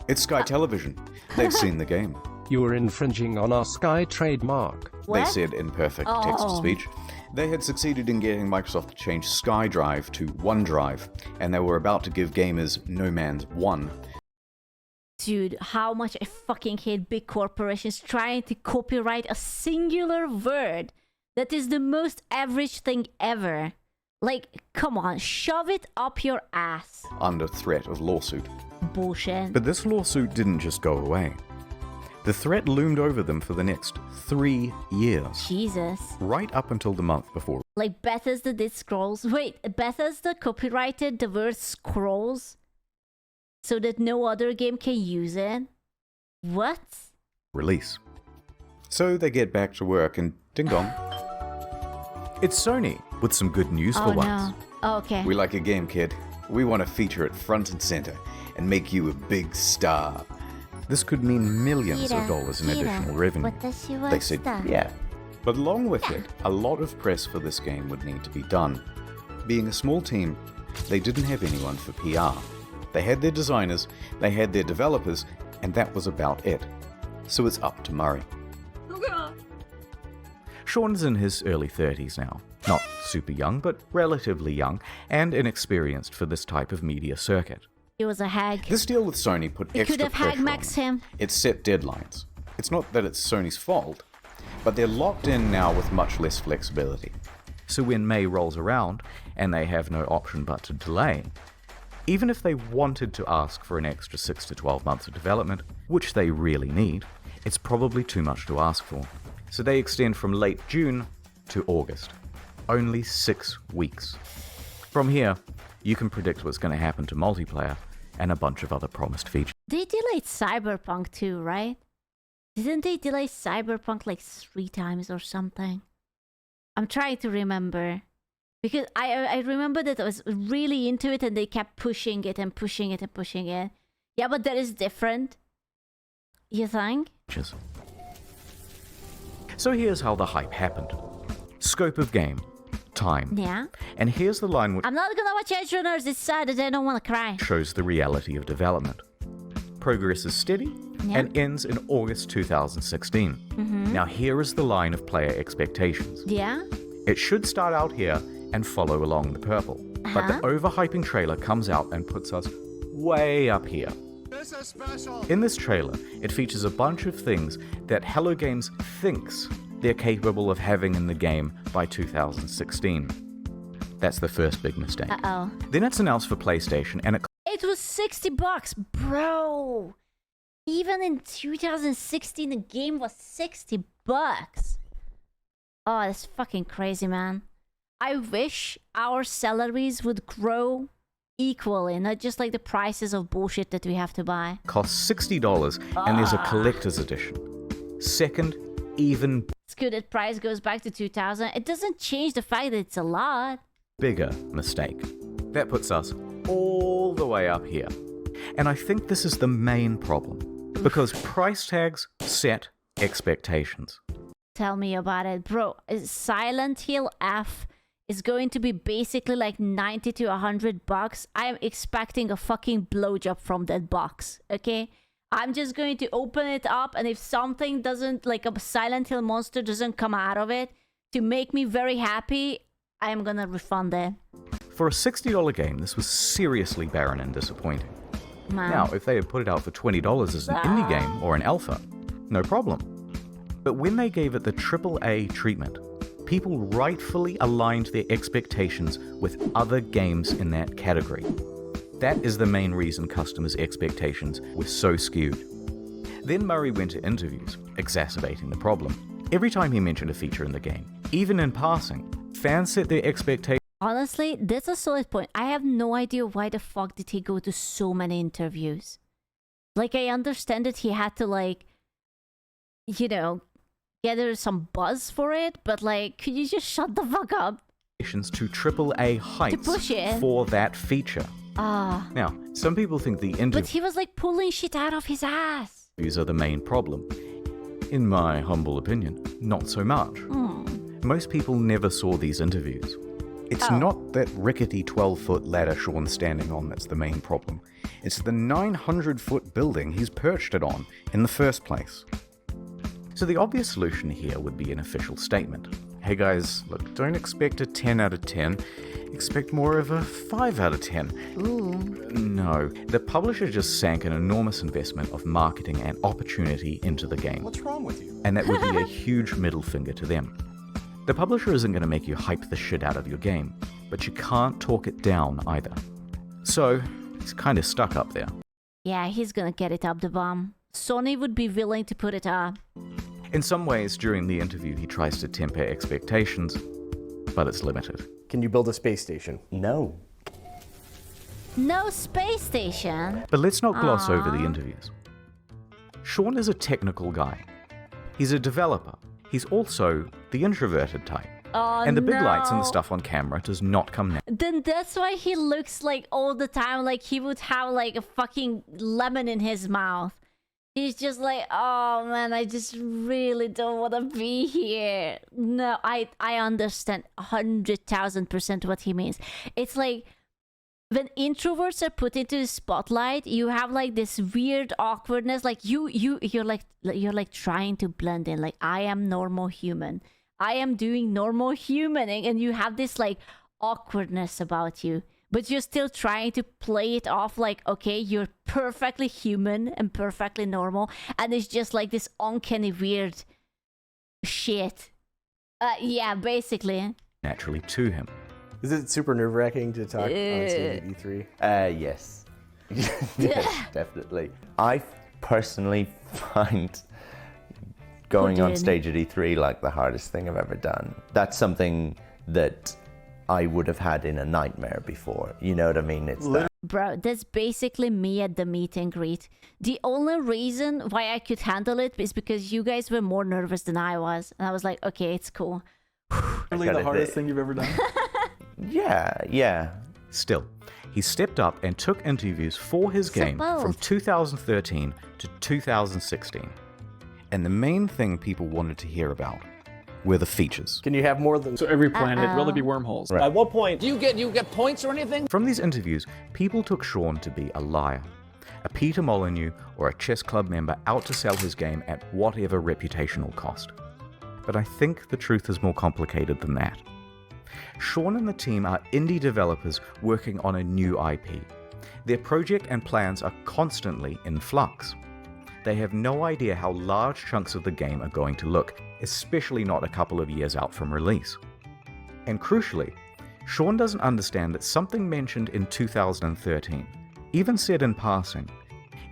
It's Sky Television. They've seen the game. You are infringing on our Sky trademark. They said in perfect text-to-speech. They had succeeded in getting Microsoft to change SkyDrive to OneDrive, and they were about to give gamers No Man's 1. Dude, how much I fucking hate big corporations trying to copyright a singular word that is the most average thing ever. Like, come on, shove it up your ass. Under threat of lawsuit. Bullshit. But this lawsuit didn't just go away. The threat loomed over them for the next 3 years. Jesus. Right up until the month before. Like Bethesda did Scrolls. Wait, Bethesda copyrighted the word Scrolls so that no other game can use it? What? Release. So they get back to work and ding dong. It's Sony with some good news for once. No. Oh, okay. We like your game, kid. We want to feature it front and center and make you a big star. This could mean millions of dollars in additional revenue. They said, yeah. But along with it, a lot of press for this game would need to be done. Being a small team, they didn't have anyone for PR. They had their designers, they had their developers, and that was about it. So it's up to Murray. Sean's in his early 30s now. Not super young, but relatively young, and inexperienced for this type of media circuit. He was a hag. This deal with Sony put He extra could have pressure hag on maxed them. him. It set deadlines. It's not that it's Sony's fault, but they're locked in now with much less flexibility. So when May rolls around, and they have no option but to delay, even if they wanted to ask for an extra 6 to 12 months of development, which they really need, it's probably too much to ask for. So they extend from late June to August. Only 6 weeks. From here, you can predict what's going to happen to multiplayer and a bunch of other promised features. They delayed Cyberpunk too, right? Didn't they delay Cyberpunk like 3 times or something? I'm trying to remember. Because I remember that I was really into it and they kept pushing it and pushing it and pushing it. Yeah, but that is different. You think? So here's how the hype happened. Scope of game. Time. Yeah. And here's the line which I'm not gonna watch Edge Runners. It's sad that I don't want to cry. shows the reality of development. Progress is steady and ends in August 2016. Now here is the line of player expectations. Yeah? It should start out here and follow along the purple. But the overhyping trailer comes out and puts us way up here. This is special. In this trailer, it features a bunch of things that Hello Games thinks they're capable of having in the game by 2016. That's the first big mistake. Uh-oh. Then it's announced for PlayStation and It was $60, bro. Even in 2016, the game was $60. Oh, that's fucking crazy, man. I wish our salaries would grow equally, not just like the prices of bullshit that we have to buy. costs $60 and there's a collector's edition. Second, even It's good that price goes back to 2000. It doesn't change the fact that it's a lot. bigger mistake. That puts us all the way up here. And I think this is the main problem. Because price tags set expectations. Tell me about it, bro. Silent Hill F is going to be basically like $90 to $100. I am expecting a fucking blowjob from that box, okay? I'm just going to open it up, and if something doesn't, like a Silent Hill monster doesn't come out of it to make me very happy, I am gonna refund it. For a $60 game, this was seriously barren and disappointing. Man. Now, if they had put it out for $20 as an indie game or an alpha, no problem. But when they gave it the AAA treatment, people rightfully aligned their expectations with other games in that category. That is the main reason customers' expectations were so skewed. Then Murray went to interviews, exacerbating the problem. Every time he mentioned a feature in the game, even in passing, fans set their expectations. Honestly, that's a solid point. I have no idea why the fuck did he go to so many interviews. Like, I understand that he had to, like, you know, gather some buzz for it, but, like, could you just shut the fuck up? To AAA heights push it. for that feature. Ah. Now, some people think the But interviews he was, like, pulling shit out of his ass. are the main problem. In my humble opinion, not so much. Most people never saw these interviews. It's not that rickety 12-foot ladder Sean's standing on that's the main problem. It's the 900-foot building he's perched it on in the first place. So the obvious solution here would be an official statement. Hey guys, look, don't expect a 10 out of 10. Expect more of a 5 out of 10. Ooh. No, the publisher just sank an enormous investment of marketing and opportunity into the game. What's wrong with you? And that would be a huge middle finger to them. The publisher isn't going to make you hype the shit out of your game, but you can't talk it down either. So, he's kind of stuck up there. Yeah, he's gonna get it up the bum. Sony would be willing to put it up. In some ways, during the interview, he tries to temper expectations, but it's limited. Can you build a space station? No. No space station. But let's not gloss over the Aw. interviews. Sean is a technical guy. He's a developer. He's also the introverted type. Oh, And the big lights and the no. stuff on camera does not come naturally. Then that's why he looks like all the time like he would have like a fucking lemon in his mouth. He's just like, oh man, I just really don't want to be here. No, I understand 100,000% what he means. It's like when introverts are put into the spotlight, you have like this weird awkwardness. Like you're like trying to blend in. Like, I am normal human. I am doing normal humaning, and you have this like awkwardness about you. But you're still trying to play it off like, okay, you're perfectly human and perfectly normal, and it's just like this uncanny weird shit. Yeah, basically. Naturally to him. Is it super nerve-wracking to talk on stage at E3? Yes. Yes, definitely. I personally find going on stage at E3 like the hardest thing I've ever done. That's something that I would have had in a nightmare before. You know what I mean? It's that. Bro, that's basically me at the meet and greet. The only reason why I could handle it is because you guys were more nervous than I was. And I was like, okay, it's cool. Really the hardest thing you've ever done? Yeah. Still, he stepped up and took interviews for his game from 2013 to 2016. And the main thing people wanted to hear about were the features. Can you have more than... So every planet, will there be wormholes? Right. At what point... Do you get points or anything? From these interviews, people took Sean to be a liar, a Peter Molyneux or a chess club member out to sell his game at whatever reputational cost. But I think the truth is more complicated than that. Sean and the team are indie developers working on a new IP. Their project and plans are constantly in flux. They have no idea how large chunks of the game are going to look, especially not a couple of years out from release. And crucially, Sean doesn't understand that something mentioned in 2013, even said in passing,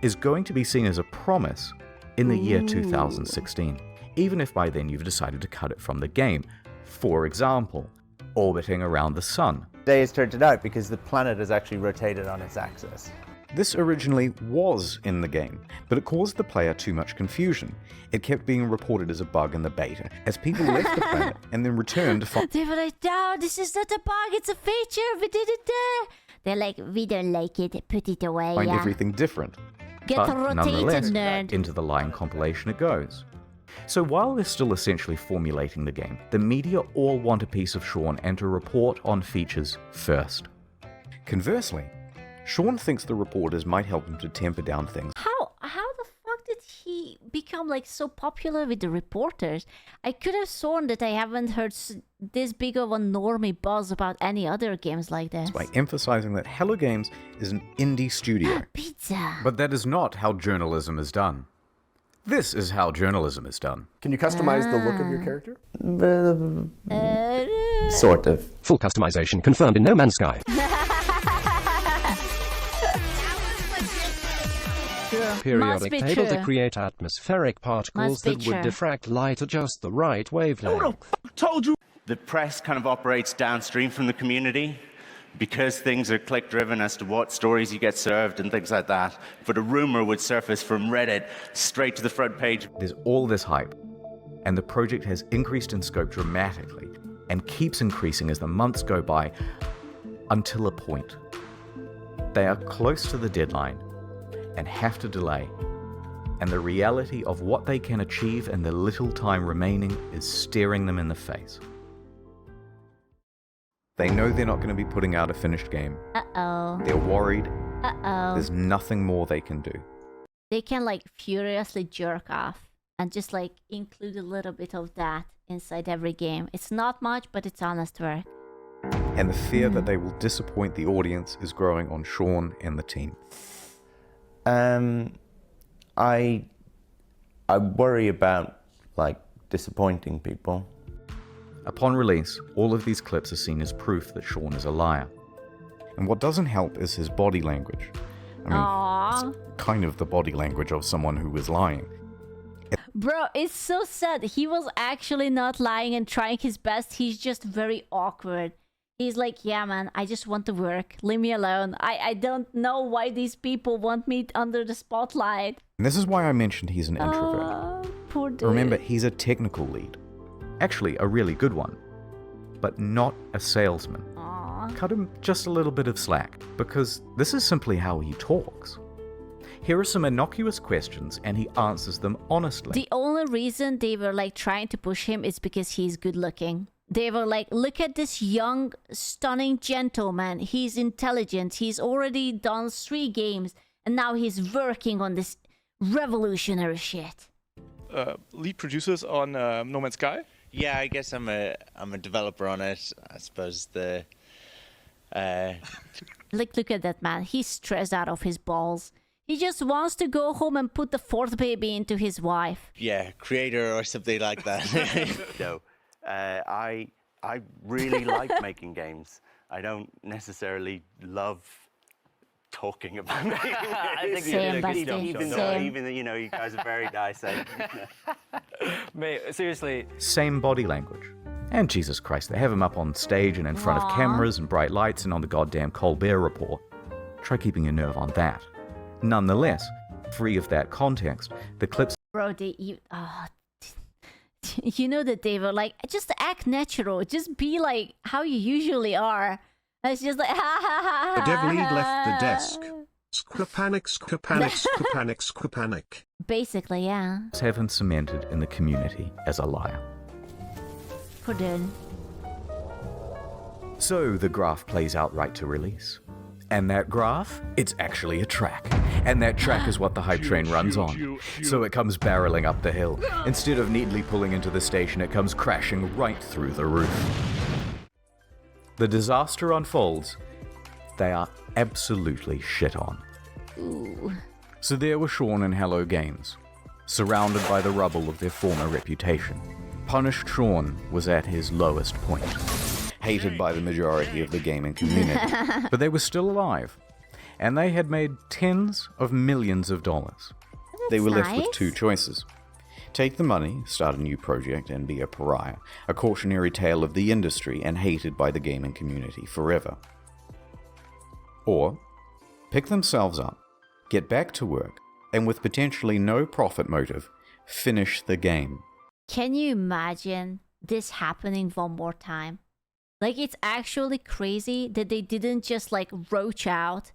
is going to be seen as a promise in the year 2016, even if by then you've decided to cut it from the game. For example, orbiting around the sun. Day has turned it out because the planet has actually rotated on its axis. This originally was in the game, but it caused the player too much confusion. It kept being reported as a bug in the beta, as people left the planet and then returned to find... They were like, no, this is not a bug, it's a feature, we did it there. They're like, we don't like it, put it away, find yeah. everything different. Get But rotated, nonetheless, nerd. into the lying compilation it goes. So while they're still essentially formulating the game, the media all want a piece of Sean and to report on features first. Conversely, Sean thinks the reporters might help him to temper down things. How the fuck did he become like so popular with the reporters? I could have sworn that I haven't heard this big of a normie buzz about any other games like this. By emphasizing that Hello Games is an indie studio. Pizza. But that is not how journalism is done. This is how journalism is done. Can you customize the look of your character? Sort of. Full customization confirmed in No Man's Sky. Periodic table to create atmospheric particles that would diffract light at just the right wavelength. Told you. The press kind of operates downstream from the community because things are click-driven as to what stories you get served and things like that. But a rumor would surface from Reddit straight to the front page. There's all this hype, and the project has increased in scope dramatically and keeps increasing as the months go by until a point. They are close to the deadline and have to delay, and the reality of what they can achieve in the little time remaining is staring them in the face. They know they're not going to be putting out a finished game. Uh-oh. They're worried. Uh-oh. There's nothing more they can do. They can like furiously jerk off and just like include a little bit of that inside every game. It's not much, but it's honest work. And the fear that they will disappoint the audience is growing on Sean and the team. I worry about like disappointing people. Upon release, all of these clips are seen as proof that Sean is a liar. And what doesn't help is his body language. I mean, it's kind of the body language of someone who is lying. Bro, it's so sad. He was actually not lying and trying his best. He's just very awkward. He's like, yeah, man, I just want to work. Leave me alone. I don't know why these people want me under the spotlight. And this is why I mentioned he's an introvert. Poor dude. Remember, he's a technical lead. Actually, a really good one. But not a salesman. Cut him just a little bit of slack, because this is simply how he talks. Here are some innocuous questions, and he answers them honestly. The only reason they were like trying to push him is because he's good looking. They were like, look at this young, stunning gentleman. He's intelligent. He's already done 3 games, and now he's working on this revolutionary shit. Lead producers on No Man's Sky? Yeah, I guess I'm a developer on it. I suppose the Like, look at that man. He's stressed out of his balls. He just wants to go home and put the 4th baby into his wife. yeah, creator or something like that. No, I really like making games. I don't necessarily love talking about making games. Same, Basti. Even though you know you guys are very nice. Mate, seriously. Same body language. And Jesus Christ, they have him up on stage and in front of cameras and bright lights and on the goddamn Colbert Report. Try keeping your nerve on that. Nonetheless, free of that context, the clips... Bro, you know that they were like, just act natural. Just be like how you usually are. It's just like, ha ha ha. The dev lead left the desk. Panic. Basically, yeah. have him cemented in the community as a liar. Poor dude. So the graph plays out right to release. And that graph, it's actually a track. And that track is what the hype train runs on. So it comes barreling up the hill. Instead of neatly pulling into the station, it comes crashing right through the roof. The disaster unfolds. They are absolutely shit on. Ooh. So there were Sean and Hello Games, surrounded by the rubble of their former reputation. Punished Sean was at his lowest point, hated by the majority of the gaming community. But they were still alive, and they had made tens of millions of dollars. They were left with 2 choices. Take the money, start a new project, and be a pariah, a cautionary tale of the industry and hated by the gaming community forever. Or pick themselves up, get back to work, and with potentially no profit motive, finish the game. Can you imagine this happening one more time? Like, it's actually crazy that they didn't just like roach out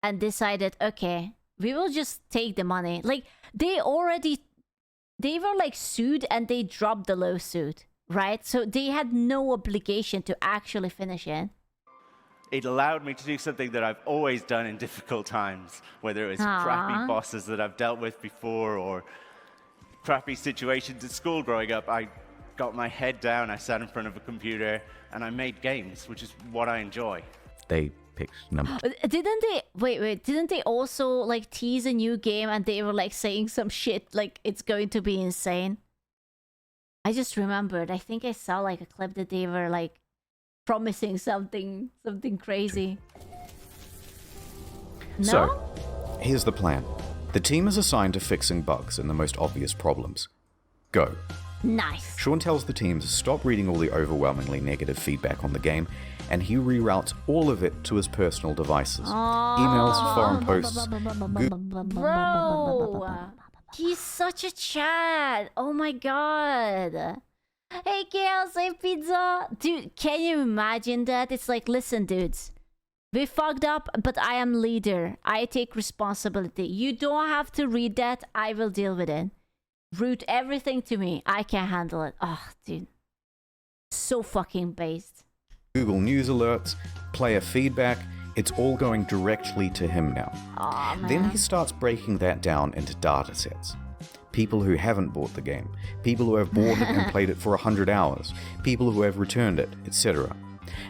and decided, okay, we will just take the money. Like, they already they were like sued and they dropped the lawsuit, right? So they had no obligation to actually finish it. It allowed me to do something that I've always done in difficult times, whether it was crappy bosses that I've dealt with before or crappy situations at school growing up. I got my head down, I sat in front of a computer, and I made games, which is what I enjoy. They picked number 2. Didn't they didn't they also like tease a new game and they were like saying some shit like it's going to be insane? I just remembered. I think I saw like a clip that they were like promising something crazy. No? So, here's the plan. The team is assigned to fixing bugs and the most obvious problems. Go. Nice. Sean tells the team to stop reading all the overwhelmingly negative feedback on the game, and he reroutes all of it to his personal devices. Emails, forum posts, Bro, he's such a Chad. Oh my god. Hey, KLC Pizza. Dude, can you imagine that? It's like, listen, dudes. We fucked up, but I am leader. I take responsibility. You don't have to read that. I will deal with it. Root everything to me. I can handle it. Oh, dude. So fucking based. Google News alerts, player feedback, it's all going directly to him now. Aw, man. Then he starts breaking that down into data sets. People who haven't bought the game, people who have bought it and played it for 100 hours, people who have returned it, etc.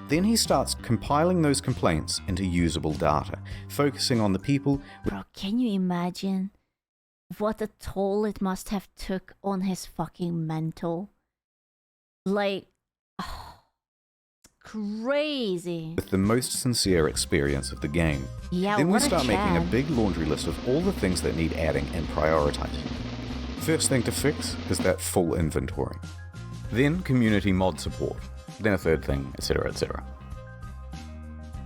Then he starts compiling those complaints into usable data, focusing on the people. Bro, can you imagine what a toll it must have took on his fucking mental? Like, crazy. With the most sincere experience of the game. Yeah, then we what a start making a Chad. big laundry list of all the things that need adding and prioritizing. First thing to fix is that full inventory. Then community mod support. Then a third thing, etc, etc.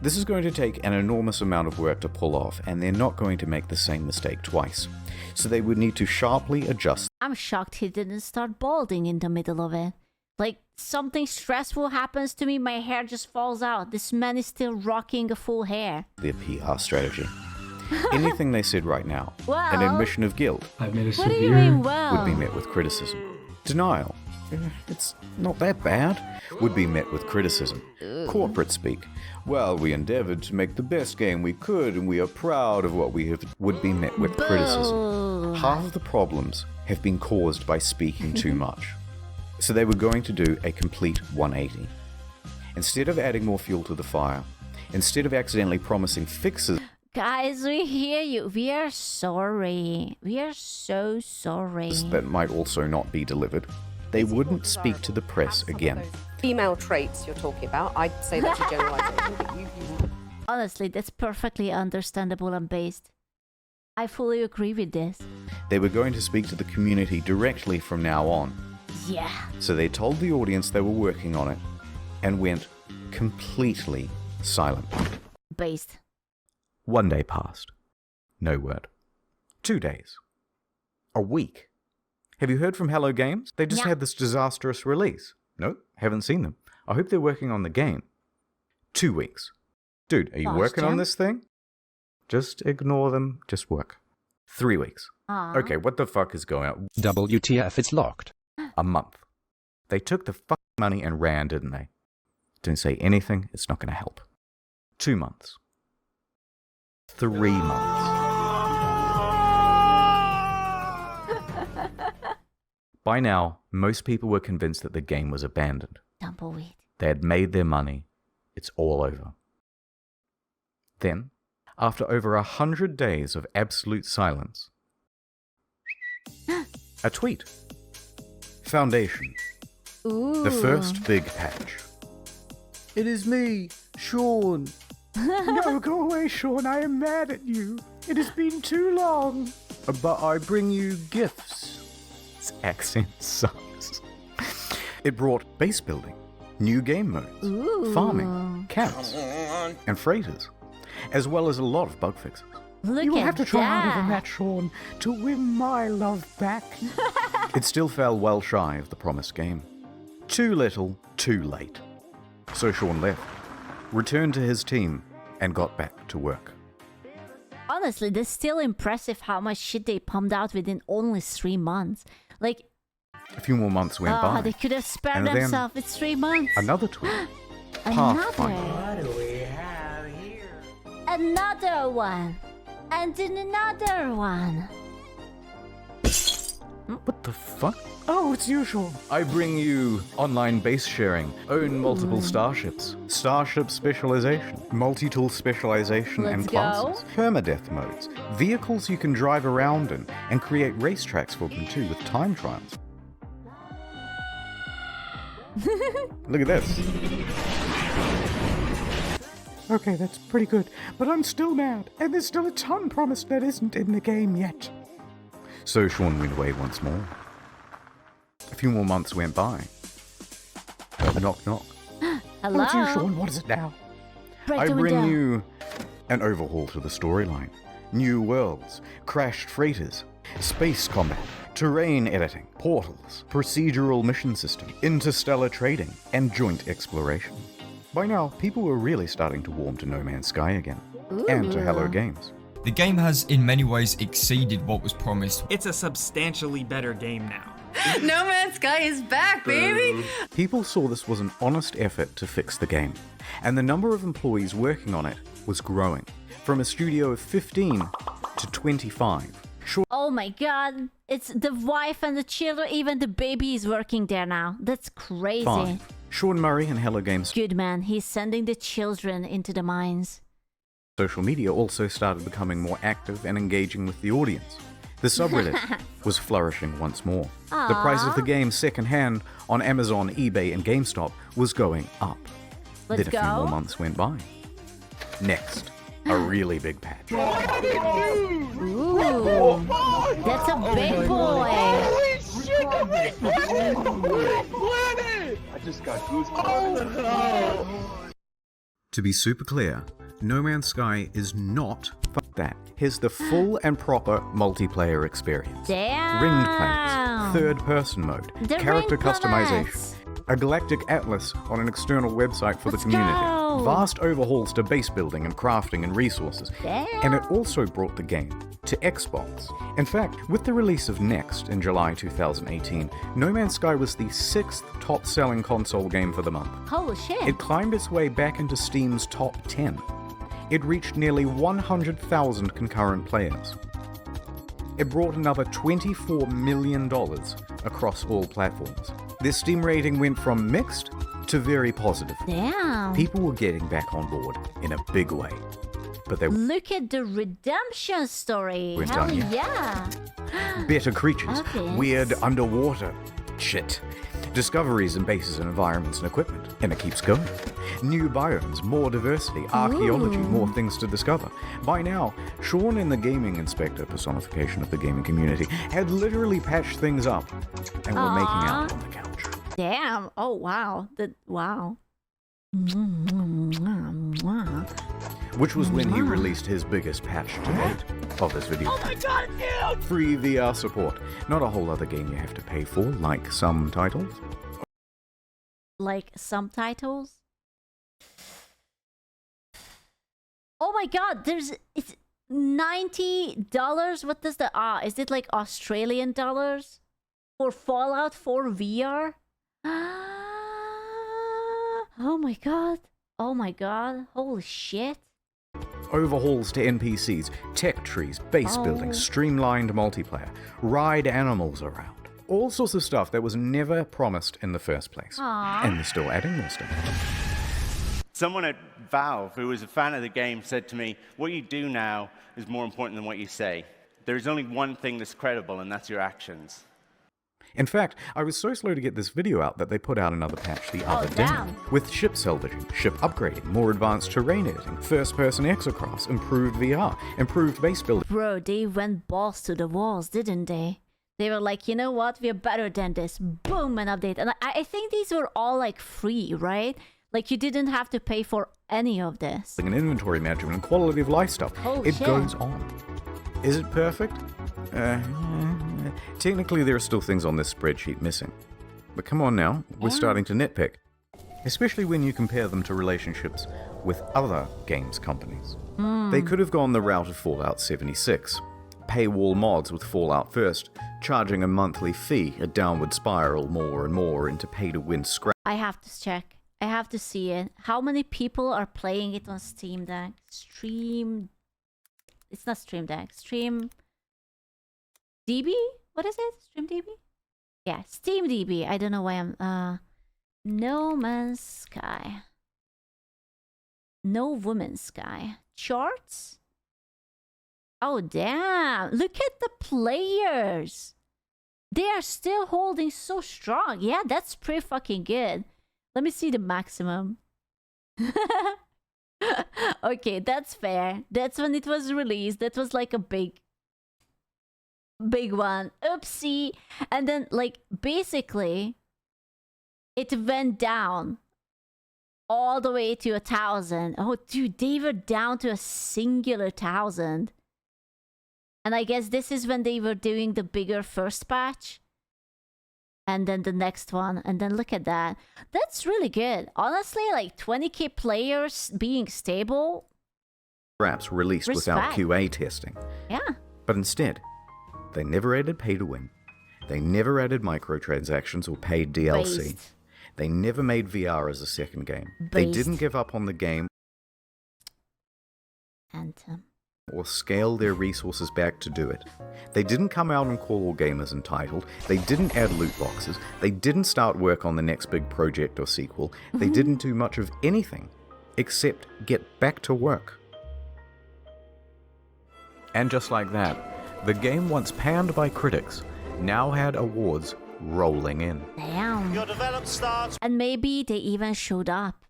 This is going to take an enormous amount of work to pull off, and they're not going to make the same mistake twice. So they would need to sharply adjust. I'm shocked he didn't start balding in the middle of it. Like, something stressful happens to me, my hair just falls out. This man is still rocking a full hair. Their PR strategy. Anything they said right now, an Well, admission of guilt, What do you mean, well? would be met with criticism. Denial, it's not that bad, would be met with criticism. Corporate speak, well, we endeavored to make the best game we could and we are proud of what we have, would be met with criticism. Half of the problems have been caused by speaking too much. So they were going to do a complete 180. Instead of adding more fuel to the fire, instead of accidentally promising fixes. Guys, we hear you. We are sorry. We are so sorry. That might also not be delivered, they wouldn't speak to the press again. Female traits you're talking about, I'd say that's a generalization, but you Honestly, that's perfectly understandable and based. I fully agree with this. They were going to speak to the community directly from now on. Yeah. So they told the audience they were working on it and went completely silent. Based. 1 day passed. No word. 2 days. A week. Have you heard from Hello Games? They just had this disastrous release. Nope, haven't seen them. I hope they're working on the game. 2 weeks. Dude, are you working on this thing? Just ignore them. Just work. 3 weeks. Aww. Okay, what the fuck is going on? WTF, it's locked. A month. They took the fucking money and ran, didn't they? Didn't say anything. It's not going to help. 2 months. 3 months. By now, most people were convinced that the game was abandoned. Tumbleweed. They had made their money. It's all over. Then, after over 100 days of absolute silence, a tweet. Foundation. Ooh. The first big patch. It is me, Sean. No, go away, Sean. I am mad at you. It has been too long. But I bring you gifts. Its accent sucks. It brought base building, new game modes, farming, camps, and freighters, as well as a lot of bug fixes. You will have to try harder than that, Sean, to win my love back. It still fell well shy of the promised game. Too little, too late. So Sean left, returned to his team, and got back to work. Honestly, that's still impressive how much shit they pumped out within only 3 months. Like, A few more months went by. they could have spared and then themselves. It's 3 months. Another tweet. Another. Pathfinder. What do we have here? Another one. And then another one. What the fuck? Oh, it's usual. I bring you online base sharing, own multiple starships, starship specialization, multi-tool specialization Let's and classes, permadeath modes, vehicles you can drive around in, and create racetracks for them too with time trials. Look at this. Okay, that's pretty good. But I'm still mad, and there's still a ton promised that isn't in the game yet. So Sean went away once more. A few more months went by. Knock, knock. Hello? It's you, Sean. What is it now? Break I the bring window. you an overhaul to the storyline. New worlds, crashed freighters, space combat, terrain editing, portals, procedural mission system, interstellar trading, and joint exploration. By now, people were really starting to warm to No Man's Sky again. And to Hello Games. The game has in many ways exceeded what was promised. It's a substantially better game now. No Man's Sky is back, baby! People saw this was an honest effort to fix the game, and the number of employees working on it was growing, from a studio of 15 to 25. Oh my god. It's the wife and the children, even the baby is working there now. That's crazy. Fine. Sean Murray and Hello Games Good man, he's sending the children into the mines. social media also started becoming more active and engaging with the audience. The subreddit was flourishing once more. The price of the game secondhand on Amazon, eBay, and GameStop was going up. Let's then a few go. more months went by. Next, a really big patch. Ooh, that's a big boy. Holy shit, the big planet! I just got goosebumps. To be super clear, No Man's Sky is not fuck that. Here's the full and proper multiplayer experience. Damn. Ringed planets, third-person mode, The character ringed customization, planets. a galactic atlas on an external website for the community, go. vast overhauls to base building and crafting and resources, Damn. and it also brought the game to Xbox. In fact, with the release of Next in July 2018, No Man's Sky was the 6th top-selling console game for the month. Holy shit. It climbed its way back into Steam's top 10. It reached nearly 100,000 concurrent players. It brought another $24 million across all platforms. Their Steam rating went from mixed to very positive. Damn. People were getting back on board in a big way. But they Look at the redemption story. We're Hell done yet. yeah. better creatures, Okay. weird underwater shit, discoveries in bases and environments and equipment, and it keeps going. New biomes, more diversity, archaeology, more things to discover. By now, Sean and the gaming inspector, personification of the gaming community, had literally patched things up and were making out on the couch. Damn. Oh, wow. Wow. Which was when he released his biggest patch to date of this video. Oh my god, dude! Free VR support. Not a whole other game you have to pay for, like some titles. Like subtitles? Oh my god, it's $90. What does the is it like Australian dollars for Fallout 4 VR? Oh my god. Oh my god. Holy shit. Overhauls to NPCs, tech trees, base building, streamlined multiplayer, ride animals around. All sorts of stuff that was never promised in the first place. Aww. And they're still adding more stuff. Someone at Valve, who was a fan of the game, said to me, what you do now is more important than what you say. There's only one thing that's credible, and that's your actions. In fact, I was so slow to get this video out that they put out another patch the other day. With ship salvaging, ship upgrading, more advanced terrain editing, first-person exocrafts, improved VR, improved base building. Bro, they went balls to the walls, didn't they? They were like, you know what? We're better than this. Boom, an update. And I think these were all like free, right? Like you didn't have to pay for any of this. Like an inventory management and quality of life stuff. Holy it shit. goes on. Is it perfect? Technically, there are still things on this spreadsheet missing. But come on now, we're starting to nitpick. Especially when you compare them to relationships with other games companies. They could have gone the route of Fallout 76. paywall mods with Fallout First, charging a monthly fee, a downward spiral more and more into pay-to-win scrap. I have to check. I have to see it. How many people are playing it on Steam Deck? It's not Stream Deck. Stream DB? What is it? Stream DB? Yeah, Steam DB. I don't know why I'm No Man's Sky. No Woman's Sky. Charts? Oh damn. Look at the players. They are still holding so strong. Yeah, that's pretty fucking good. Let me see the maximum. Okay, that's fair. That's when it was released. That was like a big one. Oopsie. And then, like, basically, it went down all the way to 1,000. Oh, dude, they were down to a singular 1,000. And I guess this is when they were doing the bigger first patch. And then the next one. And then look at that. That's really good. Honestly, like 20k players being stable. Scraps released without QA testing. Yeah. But instead, they never added pay-to-win. They never added microtransactions or paid DLC. Based. They never made VR as a second game. They didn't give up on the game. Anthem. Or scale their resources back to do it. They didn't come out and call all gamers entitled. They didn't add loot boxes. They didn't start work on the next big project or sequel. They didn't do much of anything except get back to work. And just like that, the game once panned by critics now had awards rolling in. Damn. Your developed starts. And maybe they even showed up.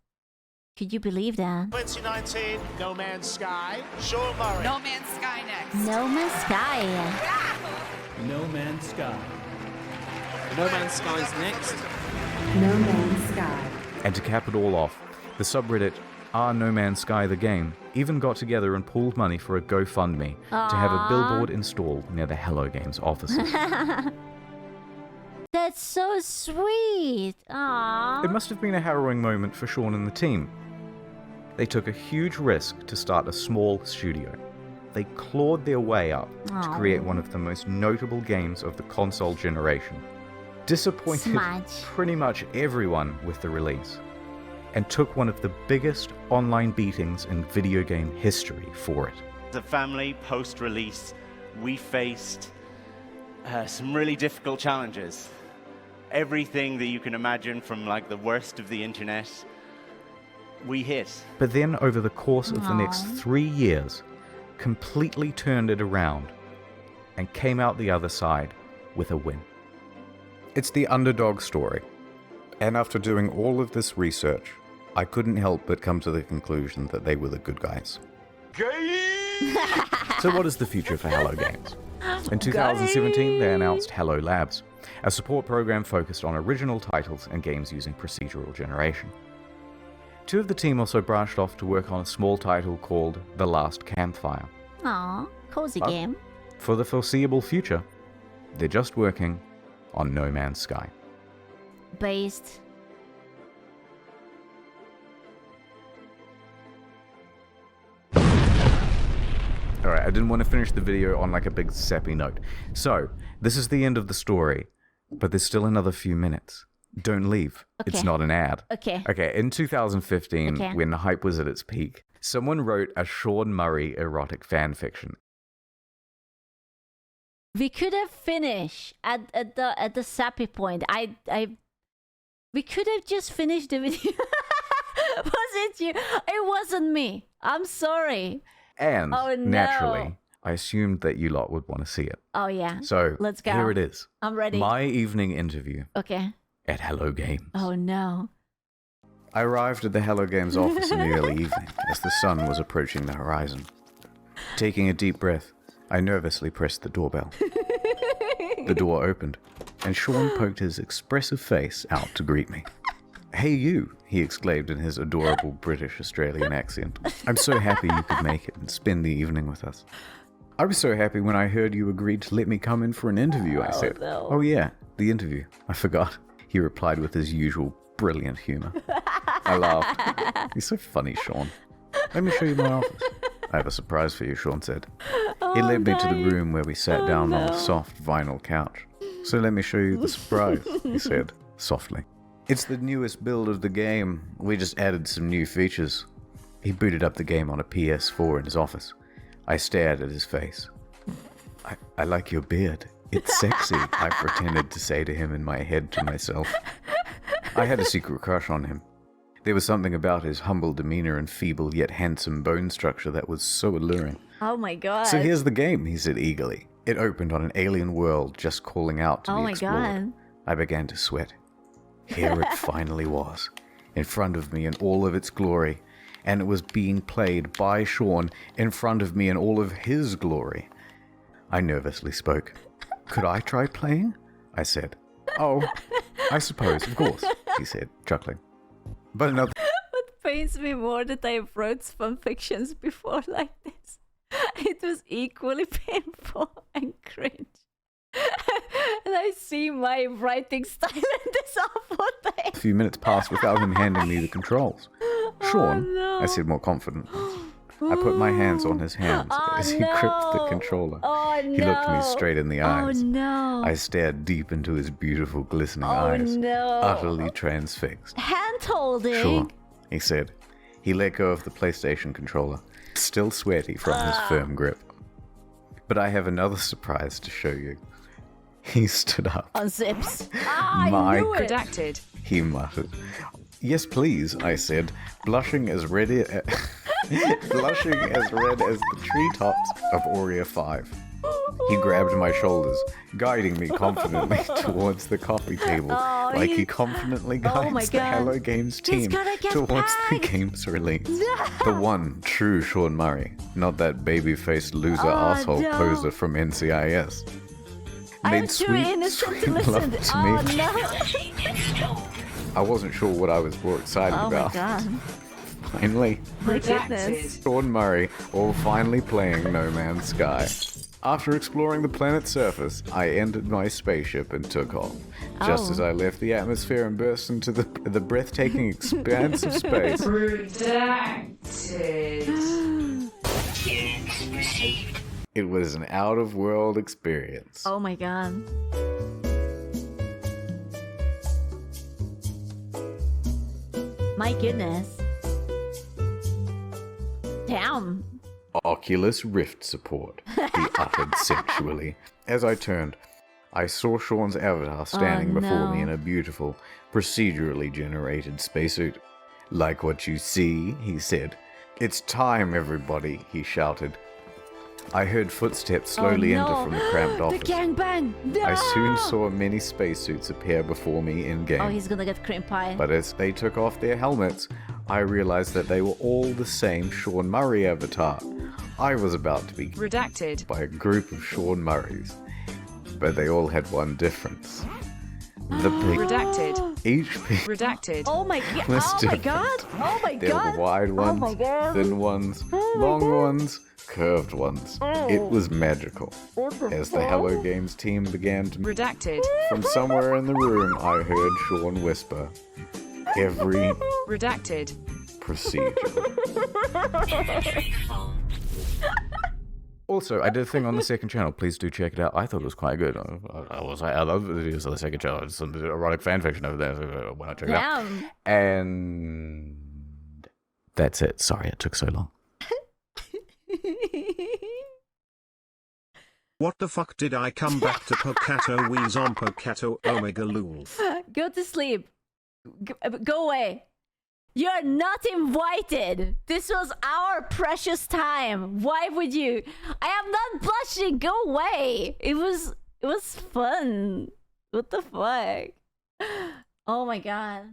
Could you believe that? 2019, No Man's Sky, Sean Murray. No Man's Sky next. No Man's Sky. No Man's Sky. No Man's Sky's next. No Man's Sky. And to cap it all off, the subreddit No Man's Sky the Game even got together and pooled money for a GoFundMe to have a billboard installed near the Hello Games offices. That's so sweet. Aww. It must have been a harrowing moment for Sean and the team. They took a huge risk to start a small studio. They clawed their way up to create one of the most notable games of the console generation. Disappointed pretty much everyone with the release, and took one of the biggest online beatings in video game history for it. As a family, post-release, we faced some really difficult challenges. Everything that you can imagine from like the worst of the internet, we hit. But then over the course of the next 3 years, completely turned it around and came out the other side with a win. It's the underdog story. And after doing all of this research, I couldn't help but come to the conclusion that they were the good guys. So what is the future for Hello Games? In 2017, they announced Hello Labs, a support program focused on original titles and games using procedural generation. Two of the team also branched off to work on a small title called The Last Campfire. Aw, cozy game. For the foreseeable future, they're just working on No Man's Sky. Based. Alright, I didn't want to finish the video on like a big sappy note. So, this is the end of the story, but there's still another few minutes. Don't leave. Okay. It's not an ad. Okay. Okay, in 2015, Okay. when the hype was at its peak, someone wrote a Sean Murray erotic fan fiction. We could have finished at the sappy point. We could have just finished the video. Was it you? It wasn't me. I'm sorry. And Oh, no. naturally, I assumed that you lot would want to see it. Oh yeah. So, let's go. here it is. I'm ready. My evening interview Okay. at Hello Games. Oh no. I arrived at the Hello Games office in the early evening as the sun was approaching the horizon. Taking a deep breath, I nervously pressed the doorbell. The door opened, and Sean poked his expressive face out to greet me. "Hey you," he exclaimed in his adorable British-Australian accent. "I'm so happy you could make it and spend the evening with us." "I was so happy when I heard you agreed to let me come in for an interview," I said. no. "Oh yeah, the interview. I forgot," he replied with his usual brilliant humor. I laughed. "You're so funny, Sean. Let me show you my office." I have a surprise for you, Sean said. He led me to the room where we sat down on a soft vinyl couch. So let me show you the surprise, he said, softly. It's the newest build of the game. We just added some new features. He booted up the game on a PS4 in his office. I stared at his face. I like your beard. It's sexy, I pretended to say to him in my head to myself. I had a secret crush on him. There was something about his humble demeanor and feeble yet handsome bone structure that was so alluring. Oh my god. So here's the game, he said eagerly. It opened on an alien world just calling out to be explored. God. I began to sweat. Here it finally was, in front of me in all of its glory, and it was being played by Sean in front of me in all of his glory. I nervously spoke. Could I try playing? I said. Oh, I suppose, of course, he said, chuckling. But another... What pains me more that I wrote fan fictions before like this. It was equally painful and cringe. And I see my writing style in this awful thing. A few minutes passed without him handing me the controls. Sean, Oh, no. I said more confidently. I put my hands on his hands as he gripped the controller. Oh, He looked me straight in the eyes. Oh no. I stared deep into his beautiful, glistening Oh, eyes, no. utterly transfixed. Hand holding. Sure, he said. He let go of the PlayStation controller, still sweaty from his firm grip. But I have another surprise to show you. He stood up. Unzips. I knew it. Redacted. He muttered. Yes, please, I said, blushing as red as the treetops of Aurea 5. He grabbed my shoulders, guiding me confidently towards the coffee table, like he confidently guides the Hello Games team towards the game's release. The one true Sean Murray, not that baby-faced loser asshole poser from NCIS. Made sweet love to me. No. I wasn't sure what I was more excited about. Oh my god. Finally, My goodness. Sean Murray, all finally playing No Man's Sky. After exploring the planet's surface, I entered my spaceship and took off. Just as I left the atmosphere and burst into the breathtaking expanse of space. It was an out-of-world experience. Oh my god. My goodness. Damn. Oculus Rift support, he uttered sensually. As I turned, I saw Sean's avatar standing before me in a beautiful, procedurally generated spacesuit. Like what you see, he said. It's time, everybody, he shouted. I heard footsteps slowly enter from the cramped office. The gangbang! No! I soon saw many spacesuits appear before me in-game. Oh, he's gonna get cream pie. But as they took off their helmets, I realized that they were all the same Sean Murray avatar. I was about to be redacted by a group of Sean Murrays, but they all had one difference. The big redacted. Each piece Redacted. Oh my god! was Oh my different. god! Oh my There god! were wide ones, Oh my god! thin ones, long ones, curved ones. It was magical. As the Hello Games team began to redacted. From somewhere in the room, I heard Sean whisper, "Every redacted procedure." Also, I did a thing on the second channel. Please do check it out. I thought it was quite good. I love the videos on the second channel. It's some erotic fanfiction over there. So why not check it out? And that's it. Sorry it took so long. What the fuck did I come back to Pocato Wheeze on Pocato Omega Lul? Go to sleep. Go away. You're not invited. This was our precious time. Why would you? I am not blushing. Go away. It was fun. What the fuck? Oh my god.